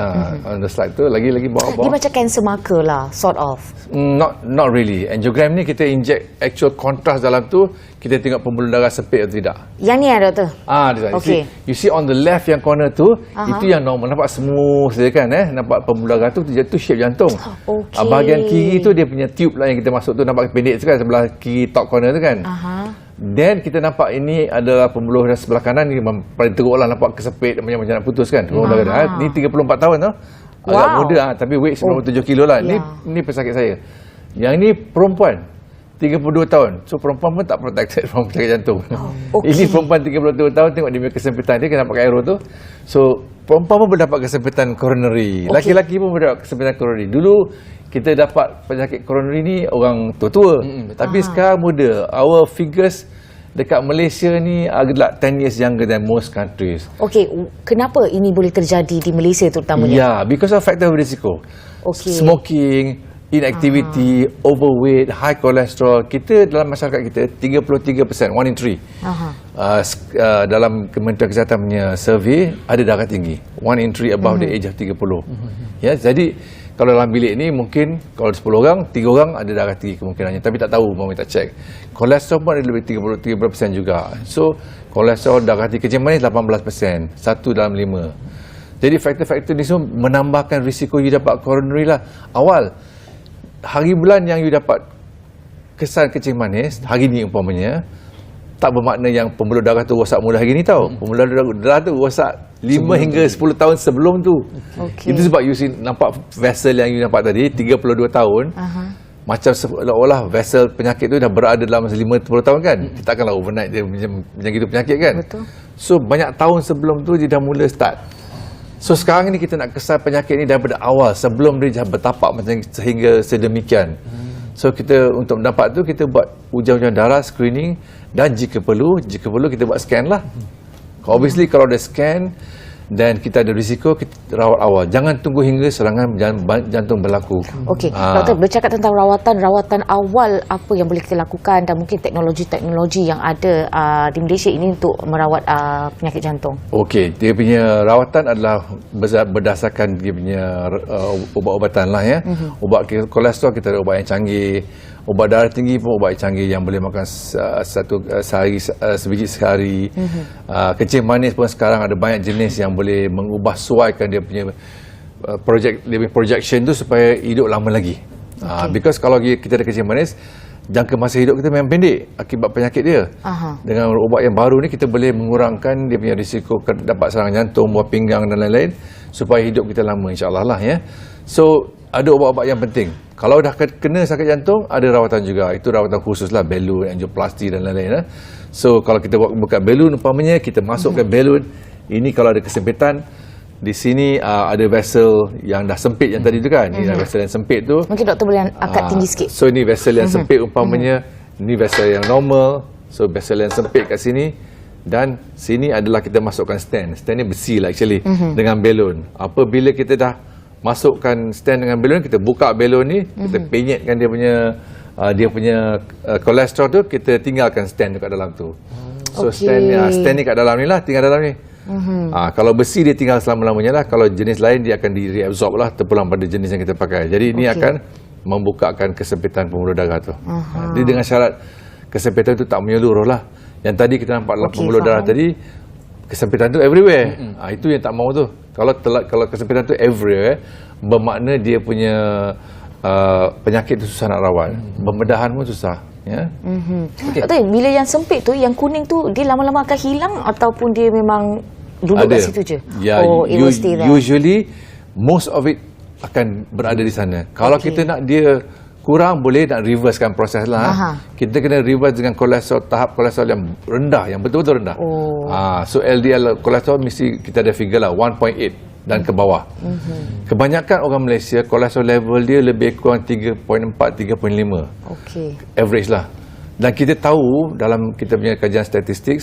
On the slide tu lagi bawah. Dia macam cancer marker lah, sort of. Not really. Angiogram ni kita inject actual kontras dalam tu, kita tengok pembuluh darah sempit atau tidak. Yang ni doktor? Okay. You see on the left yang corner tu, itu yang normal. Nampak smooth saja kan nampak pembuluh darah tu shape jantung. Okay. Bahagian kiri tu dia punya tube lah yang kita masuk tu, nampak pendek sekali sebelah kiri top corner tu kan. Then kita nampak ini adalah pembuluh darah sebelah kanan ni paling teruk lah, nampak kesepit macam nak putus kan. Ni 34 tahun tau. Agak muda tapi weight 97 kilo lah. Ni pesakit saya. Yang ni perempuan 32 tahun. So perempuan pun tak protected from penyakit jantung. Ini perempuan 32 tahun, tengok dia punya kesempitan dia kena pakai arrow tu. So perempuan pun berdapat kesempitan coronary. Laki-laki pun berdapat kesempitan coronary. Dulu kita dapat penyakit coronary ni orang tua-tua. Tapi sekarang muda. Our figures dekat Malaysia ni adalah 10 years younger than most countries. Okey, kenapa ini boleh terjadi di Malaysia terutamanya? Because of factor of risiko. Smoking, inactivity, overweight, high cholesterol. Kita dalam masyarakat kita 33%, 1 in 3. Dalam Kementerian Kesihatan punya survey ada darah tinggi. 1 in 3 above the age of 30. Jadi kalau dalam bilik ni mungkin kalau 10 orang, 3 orang ada darah tinggi kemungkinannya, tapi tak tahu, mau minta cek. Kolesterol pun ada lebih 30% juga. So kolesterol, darah tinggi, kencing manis 18%, 1 dalam 5. Jadi faktor-faktor ni semua menambahkan risiko you dapat coronary lah. Awal hari bulan yang you dapat kesan kencing manis, hari ni umpamanya, tak bermakna yang pembuluh darah tu rosak mula hari ni tau. Pembuluh darah tu rosak 5 hingga 10 tahun sebelum tu. Itu sebab you nampak vessel yang you nampak tadi 32 tahun. Macam seolah-olah vessel penyakit tu dah berada dalam masa 50 tahun kan. Kita takkanlah overnight dia macam gitu penyakit kan. So banyak tahun sebelum tu dia dah mula start. So sekarang ni kita nak kesan penyakit ni daripada awal, sebelum dia dah bertapak macam sehingga sedemikian. So kita untuk mendapat tu kita buat ujian-ujian darah, screening, dan jika perlu kita buat scan lah. Obviously kalau ada scan dan kita ada risiko, kita rawat awal. Jangan tunggu hingga serangan jantung berlaku. Okey, doktor bercakap tentang rawatan awal, apa yang boleh kita lakukan dan mungkin teknologi yang ada di Malaysia ini untuk merawat penyakit jantung. Okey, dia punya rawatan adalah berdasarkan dia punya ubat-ubatan lah Ubat kolesterol kita ada ubat yang canggih. Ubat darah tinggi pun ubat canggih yang boleh makan sebiji sehari. Kencing manis pun sekarang ada banyak jenis yang boleh mengubah suaikan dia punya projection tu supaya hidup lama lagi. Because kalau kita ada kencing manis, jangka masa hidup kita memang pendek akibat penyakit dia. Dengan ubat yang baru ni kita boleh mengurangkan dia punya risiko dapat serangan jantung, buah pinggang dan lain-lain supaya hidup kita lama, insya-Allah lah So ada ubat-ubat yang penting. Kalau dah kena sakit jantung, ada rawatan juga. Itu rawatan khusus lah, balloon, angioplasty dan lain-lain. So kalau kita buka balloon umpamanya, kita masukkan balloon. Ini kalau ada kesempitan, di sini ada vessel yang dah sempit yang tadi tu kan. Ini vessel yang sempit tu. Mungkin doktor boleh angkat tinggi sikit. So ini vessel yang sempit umpamanya. Ini vessel yang normal. So vessel yang sempit kat sini. Dan sini adalah kita masukkan stand. Stand ni besi lah actually. Dengan balloon. Apabila kita dah masukkan stand dengan balon, kita buka balon ni, kita penyetkan dia punya kolesterol tu, kita tinggalkan stand dekat dalam tu. So stand ni kat dalam ni lah, tinggal dalam ni. Kalau besi dia tinggal selama-lamanya lah, kalau jenis lain dia akan di-reabsorb lah terpulang pada jenis yang kita pakai. Jadi ini akan membukakan kesempitan pembuluh darah tu. Jadi dengan syarat kesempitan tu tak menyeluruh lah. Yang tadi kita nampak dalam pembuluh darah tadi, kesempitan tu everywhere. Itu yang tak mau tu. Kalau kesempitan tu everywhere, bermakna dia punya penyakit itu susah nak rawat. Pembedahan pun susah. Ya. Doktor, bila yang sempit tu, yang kuning tu, dia lama-lama akan hilang ataupun dia memang duduk kat situ je? Ya, It will stay there. usually most of it akan berada di sana. Kalau kita nak dia kurang, boleh nak reversekan proses lah. Kita kena reverse dengan kolesterol, tahap kolesterol yang rendah, yang betul-betul rendah. So LDL kolesterol mesti kita ada figure lah 1.8 dan ke bawah. Kebanyakan orang Malaysia kolesterol level dia lebih kurang 3.4, 3.5. Average lah. Dan kita tahu dalam kita punya kajian statistik,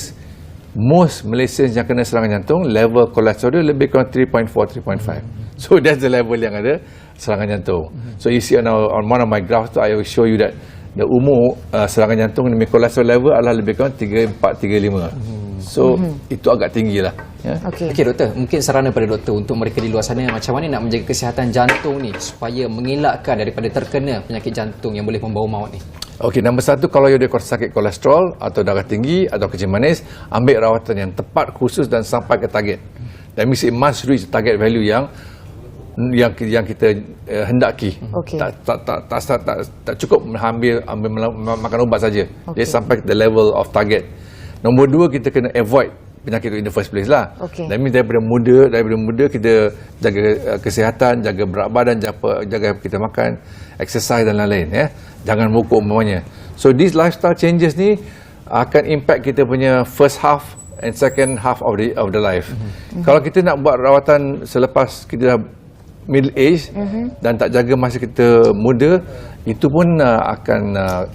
most Malaysians yang kena serangan jantung level kolesterol dia lebih kurang 3.4, 3.5. So that's the level yang ada serangan jantung. So you see on one of my graphs, I will show you that the umur serangan jantung demi kolesterol level adalah lebih kurang 34, 35. So itu agak tinggi lah. Okey doktor, mungkin sarana pada doktor untuk mereka di luar sana macam mana nak menjaga kesihatan jantung ni supaya mengelakkan daripada terkena penyakit jantung yang boleh membawa maut ni. Okey, nombor satu, kalau dia sakit kolesterol atau darah tinggi atau kencing manis, ambil rawatan yang tepat, khusus dan sampai ke target. That means it must reach target value yang kita hendaki. Tak cukup ambil makan ubat saja. Dia sampai ke the level of target. Nombor dua, kita kena avoid penyakit itu in the first place lah. That means daripada muda kita jaga kesihatan, jaga berat badan, jaga kita makan, exercise dan lain-lain. Ya. Jangan mokok umpamanya. So these lifestyle changes ni akan impact kita punya first half and second half of the life. Kalau kita nak buat rawatan selepas kita dah middle age dan tak jaga masa kita muda, itu pun akan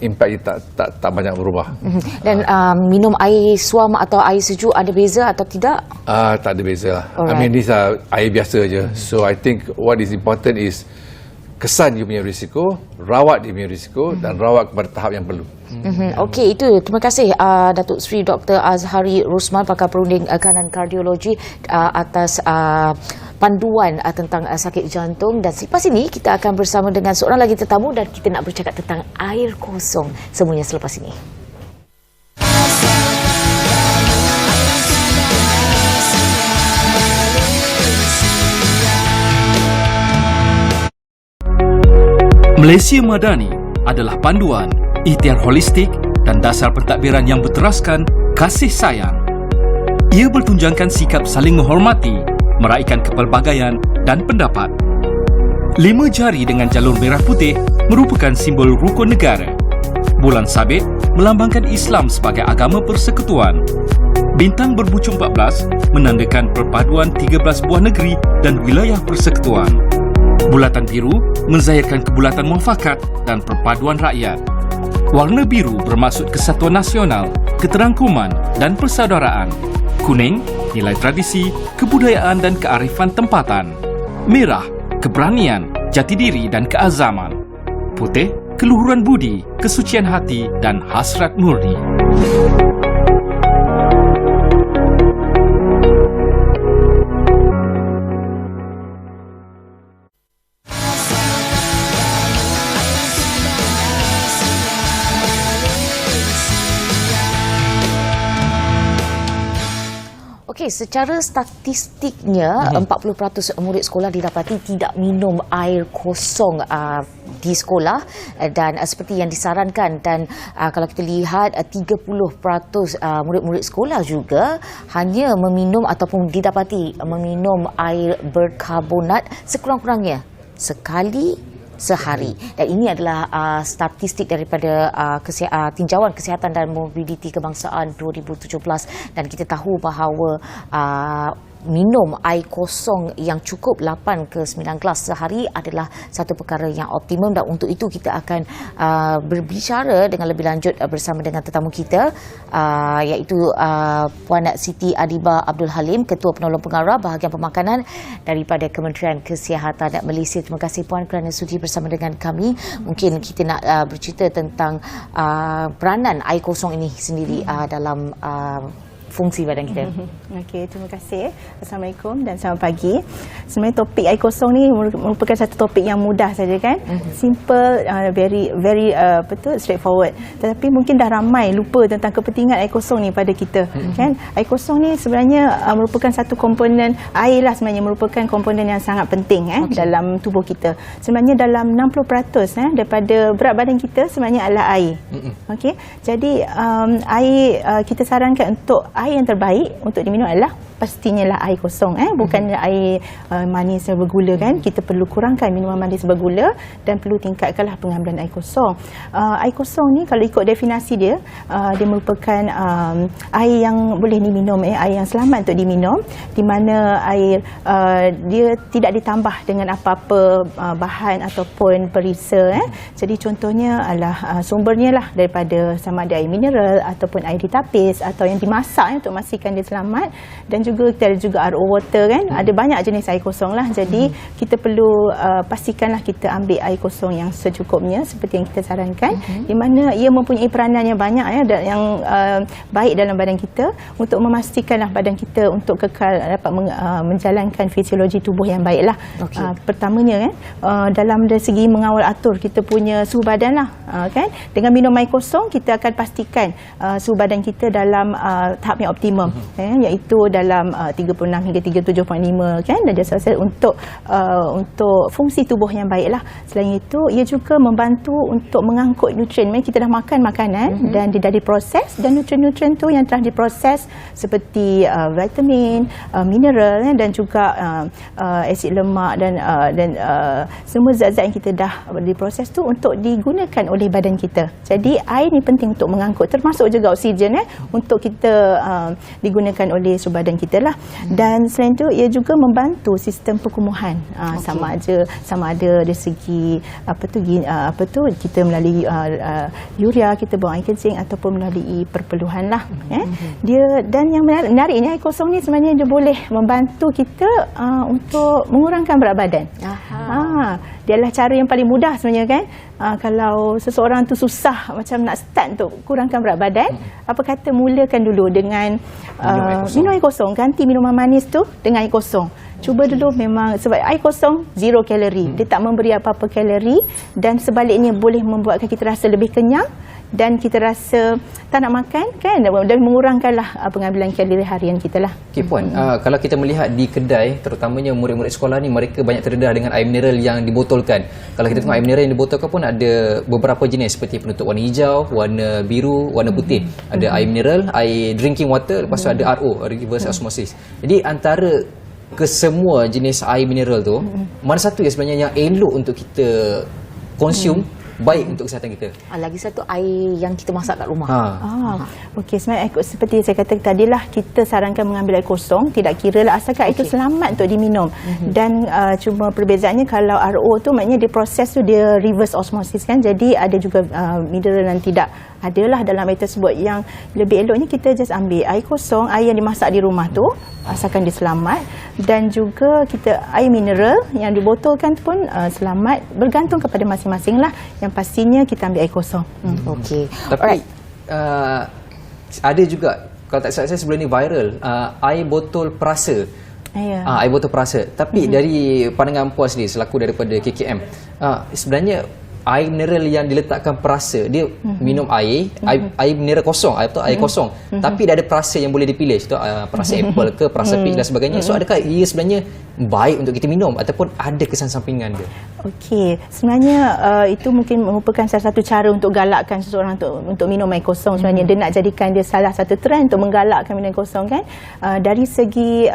impact tak banyak berubah. Dan minum air suam atau air sejuk ada beza atau tidak? Tak ada beza lah. I mean, these are air biasa je. So I think what is important is kesan dia punya risiko, rawat dia punya risiko dan rawat kepada tahap yang perlu. Okey, itu terima kasih Datuk Seri Dr. Azhari Rosman, pakar perunding kanan kardiologi atas panduan tentang sakit jantung. Dan selepas ini kita akan bersama dengan seorang lagi tetamu dan kita nak bercakap tentang air kosong. Semuanya selepas ini. Malaysia Madani adalah panduan, ikhtiar holistik dan dasar pentadbiran yang berteraskan kasih sayang. Ia bertunjangkan sikap saling menghormati, meraihkan kepelbagaian dan pendapat. 5 jari dengan jalur merah putih merupakan simbol rukun negara. Bulan sabit melambangkan Islam sebagai agama persekutuan. Bintang berbucung 14 menandakan perpaduan 13 buah negeri dan wilayah persekutuan. Bulatan biru menzahirkan kebulatan muafakat dan perpaduan rakyat. Warna biru bermaksud kesatuan nasional, keterangkuman dan persaudaraan. Kuning, nilai tradisi, kebudayaan dan kearifan tempatan. Merah, keberanian, jati diri dan keazaman. Putih, keluhuran budi, kesucian hati dan hasrat murni. Okey, secara statistiknya 40% murid sekolah didapati tidak minum air kosong di sekolah dan seperti yang disarankan, dan kalau kita lihat 30% murid-murid sekolah juga hanya meminum ataupun didapati meminum air berkarbonat sekurang-kurangnya sekali sehari. Dan ini adalah statistik daripada Tinjauan Kesihatan dan Mobiliti Kebangsaan 2017, dan kita tahu bahawa minum air kosong yang cukup 8 ke 9 gelas sehari adalah satu perkara yang optimum, dan untuk itu kita akan berbicara dengan lebih lanjut bersama dengan tetamu kita, iaitu Puan Siti Adibah Abdul Halim, Ketua Penolong Pengarah Bahagian Pemakanan daripada Kementerian Kesihatan Malaysia. Terima kasih Puan kerana sudi bersama dengan kami. Mungkin kita nak bercerita tentang peranan air kosong ini sendiri dalam fungsi badan kita. Okey, terima kasih. Assalamualaikum dan selamat pagi. Sebenarnya topik air kosong ni merupakan satu topik yang mudah saja kan. Simple, very straightforward. Tetapi mungkin dah ramai lupa tentang kepentingan air kosong ni pada kita kan. Air kosong ni sebenarnya merupakan satu komponen air lah, sebenarnya merupakan komponen yang sangat penting dalam tubuh kita. Sebenarnya dalam 60% daripada berat badan kita sebenarnya adalah air. Okey. Jadi air kita sarankan untuk air yang terbaik untuk diminum adalah pastinya lah air kosong, bukan air manis yang bergula kan. Kita perlu kurangkan minuman manis bergula dan perlu tingkatkanlah pengambilan air kosong. Air kosong ni kalau ikut definisi dia, dia merupakan air yang boleh diminum, air yang selamat untuk diminum, di mana air dia tidak ditambah dengan apa-apa bahan ataupun perisa. Jadi contohnya adalah sumbernya lah daripada sama ada air mineral ataupun air ditapis atau yang dimasak untuk memastikan dia selamat. Dan juga kita ada juga RO water kan. Ada banyak jenis air kosong lah. Jadi kita perlu pastikanlah kita ambil air kosong yang secukupnya seperti yang kita sarankan, di mana ia mempunyai peranan yang banyak yang baik dalam badan kita untuk memastikanlah badan kita untuk kekal dapat menjalankan fisiologi tubuh yang baiklah. Pertamanya kan dalam dari segi mengawal atur kita punya suhu badan lah kan. Dengan minum air kosong kita akan pastikan suhu badan kita dalam tahap yang optimum, iaitu dalam 36 hingga 37.5 kan, dan dasar untuk fungsi tubuh yang baiklah. Selain itu ia juga membantu untuk mengangkut nutrien. Kita dah makan makanan dan dia dah diproses, dan nutrien-nutrien tu yang telah diproses seperti vitamin, mineral dan juga asid lemak dan semua zat-zat yang kita dah diproses tu untuk digunakan oleh badan kita. Jadi air ni penting untuk mengangkut, termasuk juga oksigen untuk kita digunakan oleh badan kita lah. Dan selain tu ia juga membantu sistem perkumuhan, sama ada dari segi kita melalui urea, kita buang air kencing ataupun melalui perpeluhan lah. Dia, dan yang menariknya air kosong ni sebenarnya dia boleh membantu kita untuk mengurangkan berat badan. Dia adalah cara yang paling mudah sebenarnya kan. Kalau seseorang tu susah macam nak start untuk kurangkan berat badan, apa kata mulakan dulu dengan minum air kosong, ganti minuman manis tu dengan air kosong. Cuba dulu, memang sebab air kosong 0 kalori, dia tak memberi apa-apa kalori, dan sebaliknya boleh membuatkan kita rasa lebih kenyang dan kita rasa tak nak makan kan, dan mengurangkanlah pengambilan kalori harian kita lah. Okey Puan, kalau kita melihat di kedai, terutamanya murid-murid sekolah ni, mereka banyak terdedah dengan air mineral yang dibotolkan. Kalau kita tengok air mineral yang dibotolkan pun ada beberapa jenis, seperti penutup warna hijau, warna biru, warna putih. Ada air mineral, air drinking water, lepas tu ada RO, reverse osmosis. Jadi antara kesemua jenis air mineral tu, mana satu yang sebenarnya yang elok untuk kita konsum, baik untuk kesihatan kita? Lagi satu, air yang kita masak kat rumah. Okey, sebenarnya seperti saya kata tadilah, kita sarankan mengambil air kosong, tidak kira lah asalkan itu selamat untuk diminum. Dan cuma perbezaannya, kalau RO tu maknanya dia proses tu dia reverse osmosis kan, jadi ada juga mineral yang tidak adalah dalam air tersebut. Yang lebih eloknya kita just ambil air kosong, air yang dimasak di rumah tu, asalkan dia selamat. Dan juga kita air mineral yang dibotolkan pun selamat, bergantung kepada masing-masing lah. Yang pastinya kita ambil air kosong. Okey. Tapi ada juga, kalau tak salah saya sebelum ni viral, air botol perasa. Air botol perasa. Tapi dari pandangan puan sendiri selaku daripada KKM, sebenarnya air mineral yang diletakkan perasa, dia minum air mineral kosong atau air kosong, tapi dia ada perasa yang boleh dipilih, contoh perasa apple ke perasa peach dan sebagainya. So adakah ia sebenarnya baik untuk kita minum ataupun ada kesan sampingan dia? Okey, sebenarnya itu mungkin merupakan salah satu cara untuk galakkan seseorang untuk minum air kosong. Sebenarnya dia nak jadikan dia salah satu trend untuk menggalakkan minum air kosong kan. Dari segi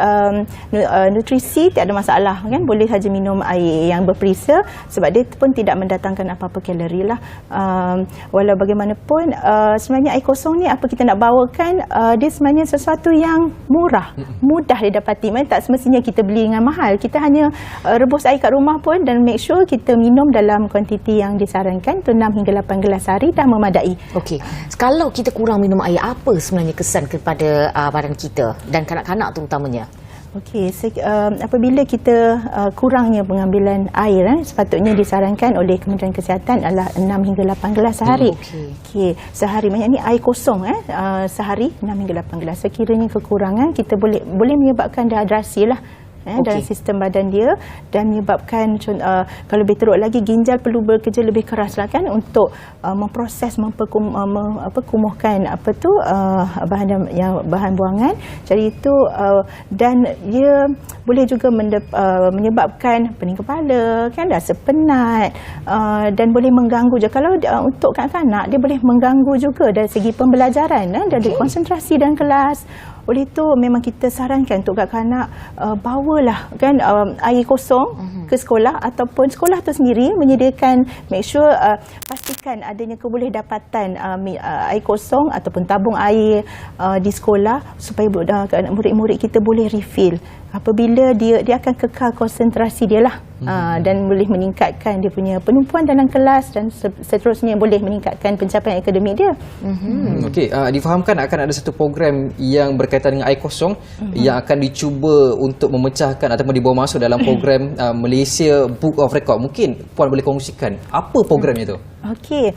nutrisi tak ada masalah kan, boleh saja minum air yang berperisa sebab dia pun tidak mendatangkan apa-apa kalori lah. Walau bagaimanapun sebenarnya air kosong ni, apa kita nak bawakan, dia sebenarnya sesuatu yang murah, mudah didapati. Tak semestinya kita beli dengan mahal. Kita hanya rebus air kat rumah pun dan make sure kita minum dalam kuantiti yang disarankan, tu 6 hingga 8 gelas sehari dah memadai. Okey. Kalau kita kurang minum air, apa sebenarnya kesan kepada badan kita dan kanak-kanak terutamanya? Okey, apabila kita kurangnya pengambilan air, sepatutnya disarankan oleh Kementerian Kesihatan adalah 6 hingga 8 gelas sehari. Okey, sehari maknanya ni air kosong sehari 6 hingga 8 gelas. Sekiranya kekurangan, kita boleh menyebabkan dehidrasi lah. Dalam sistem badan dia dan menyebabkan kalau lebih teruk lagi ginjal perlu bekerja lebih keras lah kan untuk memproses kumuhkan bahan buangan. Jadi itu dan dia boleh juga menyebabkan pening kepala kan, rasa penat dan boleh mengganggu juga. Kalau untuk kanak-kanak dia boleh mengganggu juga dari segi pembelajaran dari konsentrasi dalam kelas. Oleh itu memang kita sarankan untuk kanak-kanak bawalah kan air kosong ke sekolah ataupun sekolah tu sendiri menyediakan, make sure pastikan adanya kebolehdapatan air kosong ataupun tabung air di sekolah supaya murid-murid kita boleh refill. Apabila dia akan kekal konsentrasi dia lah dan boleh meningkatkan dia punya penumpuan dalam kelas dan seterusnya boleh meningkatkan pencapaian akademik dia. Okey, difahamkan akan ada satu program yang berkaitan dengan air kosong yang akan dicuba untuk memecahkan ataupun dibawa masuk dalam program Malaysia Book of Record. Mungkin Puan boleh kongsikan apa programnya tu? Okey,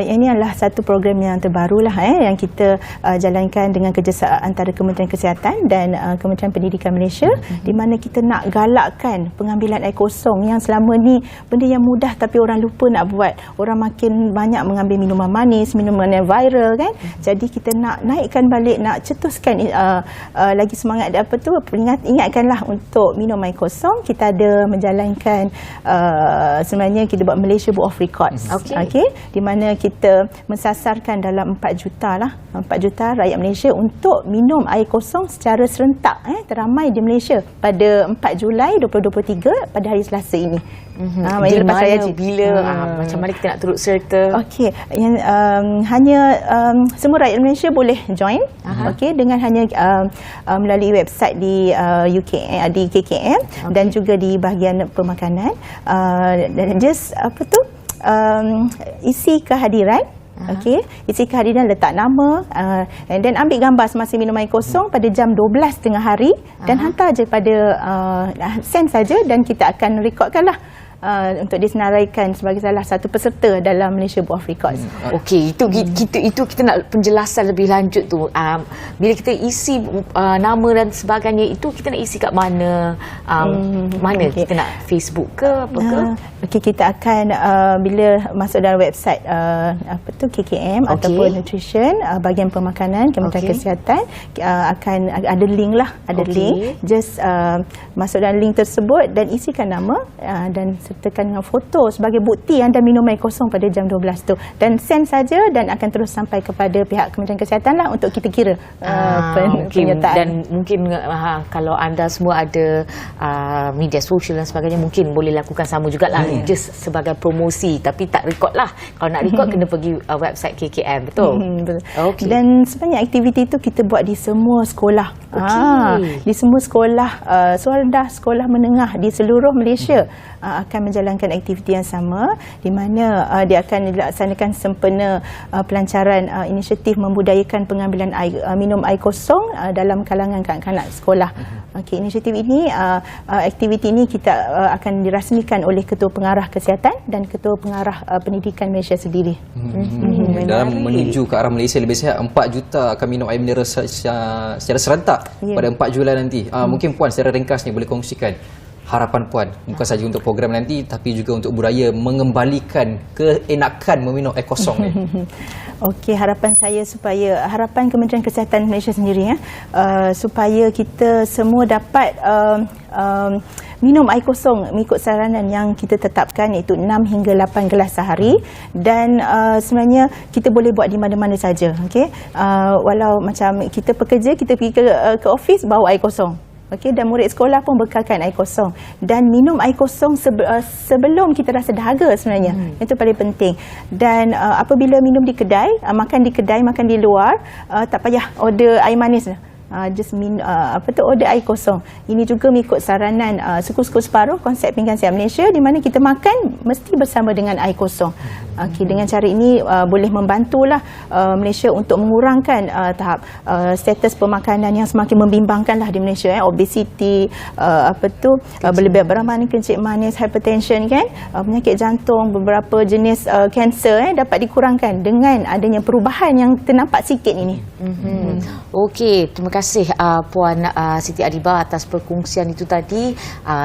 ini adalah satu program yang terbaru lah yang kita jalankan dengan kerjasama antara Kementerian Kesihatan dan Kementerian Pendidikan Malaysia, di mana kita nak galakkan pengambilan air kosong yang selama ni benda yang mudah tapi orang lupa nak buat. Orang makin banyak mengambil minuman manis, minuman yang viral kan. Jadi kita nak naikkan balik, nak cetuskan lagi semangat ingatkanlah untuk minum air kosong. Kita ada menjalankan sebenarnya kita buat Malaysia Book of Records. Okey, di mana kita mensasarkan dalam 4 juta rakyat Malaysia untuk minum air kosong secara serentak teramai di Malaysia pada 4 Julai 2023 pada hari Selasa ini. Di mana, bila, macam mana kita nak turut serta? Okey, hanya semua rakyat Malaysia boleh join. Okey, dengan hanya melalui website di di KKM dan juga di bahagian pemakanan. Just isi kehadiran. Okey, isi kehadiran, letak nama dan ambil gambar semasa minum air kosong pada jam 12 tengah hari dan hantar je pada send saja dan kita akan rekodkanlah untuk disenaraikan sebagai salah satu peserta dalam Malaysia Book of Records. Okey, itu kita nak penjelasan lebih lanjut tu. Bila kita isi nama dan sebagainya itu kita nak isi kat mana? Mana kita nak Facebook ke apa ke? Okey, kita akan bila masuk dalam website KKM ataupun nutrition bahagian pemakanan Kementerian Kesihatan akan ada link lah, link. Just masuk dalam link tersebut dan isikan nama dan sertakan dengan foto sebagai bukti anda minum air kosong pada jam 12 tu dan send saja dan akan terus sampai kepada pihak Kementerian Kesihatan lah untuk kita kira penyertaan. Dan mungkin kalau anda semua ada media sosial dan sebagainya mungkin boleh lakukan sama jugalah, just sebagai promosi tapi tak record lah. Kalau nak record kena pergi website KKM, betul? Okay. Dan sebenarnya aktiviti itu kita buat di semua sekolah. Di semua sekolah sekolah rendah, sekolah menengah di seluruh Malaysia akan menjalankan aktiviti yang sama, di mana dia akan dilaksanakan sempena pelancaran inisiatif membudayakan pengambilan minum air kosong dalam kalangan kanak-kanak sekolah. Okey, inisiatif ini, aktiviti ini kita akan dirasmikan oleh Ketua Pengarah Kesihatan dan Ketua Pengarah Pendidikan Malaysia sendiri. Dalam menuju ke arah Malaysia lebih sihat, 4 juta akan minum air mineral secara serentak pada 4 Julai nanti. Mungkin Puan secara ringkas ni boleh kongsikan harapan Puan, bukan saja untuk program nanti tapi juga untuk budaya mengembalikan keenakan meminum air kosong ni. Okey, harapan Kementerian Kesihatan Malaysia sendiri supaya kita semua dapat minum air kosong mengikut saranan yang kita tetapkan, iaitu 6 hingga 8 gelas sehari dan sebenarnya kita boleh buat di mana-mana saja. Okey, walau macam kita pekerja, kita pergi ke office bawa air kosong. Okey, dan murid sekolah pun bekalkan air kosong dan minum air kosong sebelum kita rasa dahaga sebenarnya. Itu paling penting. Dan apabila minum di kedai, makan di kedai, makan di luar, tak payah order air manis. order air kosong. Ini juga mengikut saranan suku-suku separuh konsep pinggan siap Malaysia, di mana kita makan mesti bersama dengan air kosong. Dengan cara ini boleh membantulah Malaysia untuk mengurangkan tahap status pemakanan yang semakin membimbangkanlah di Malaysia, obesiti, berlebih berat badan, kencing manis, hypertension kan, penyakit jantung, beberapa jenis kanser dapat dikurangkan dengan adanya perubahan yang ternampak sikit ini. Okey, terima kasih Puan Siti Adibah atas perkongsian itu tadi.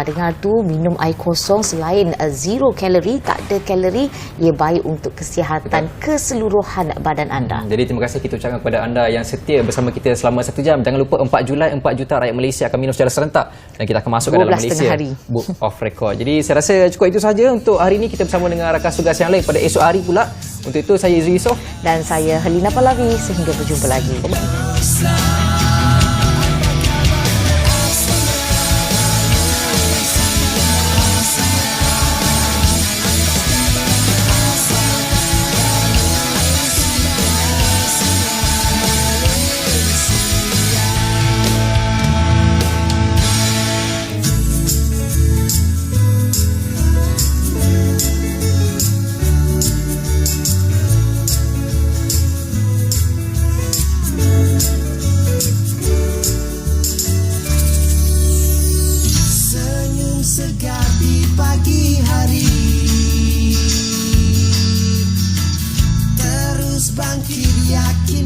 Dengar tu, minum air kosong selain zero kalori, tak ada kalori, ia baik untuk kesihatan keseluruhan badan anda. Jadi terima kasih kita ucapkan kepada anda yang setia bersama kita selama 1 jam. Jangan lupa 4 Julai 4 juta rakyat Malaysia akan minum secara serentak dan kita akan masukkan dalam Malaysia Book of Record. Jadi saya rasa cukup itu sahaja untuk hari ini. Kita bersama dengan rakan tugas yang lain pada esok hari pula. Untuk itu saya Izri Yusof dan saya Helina Pallavi. Sehingga berjumpa lagi. Senyum segar di pagi hari, terus bangkit yakin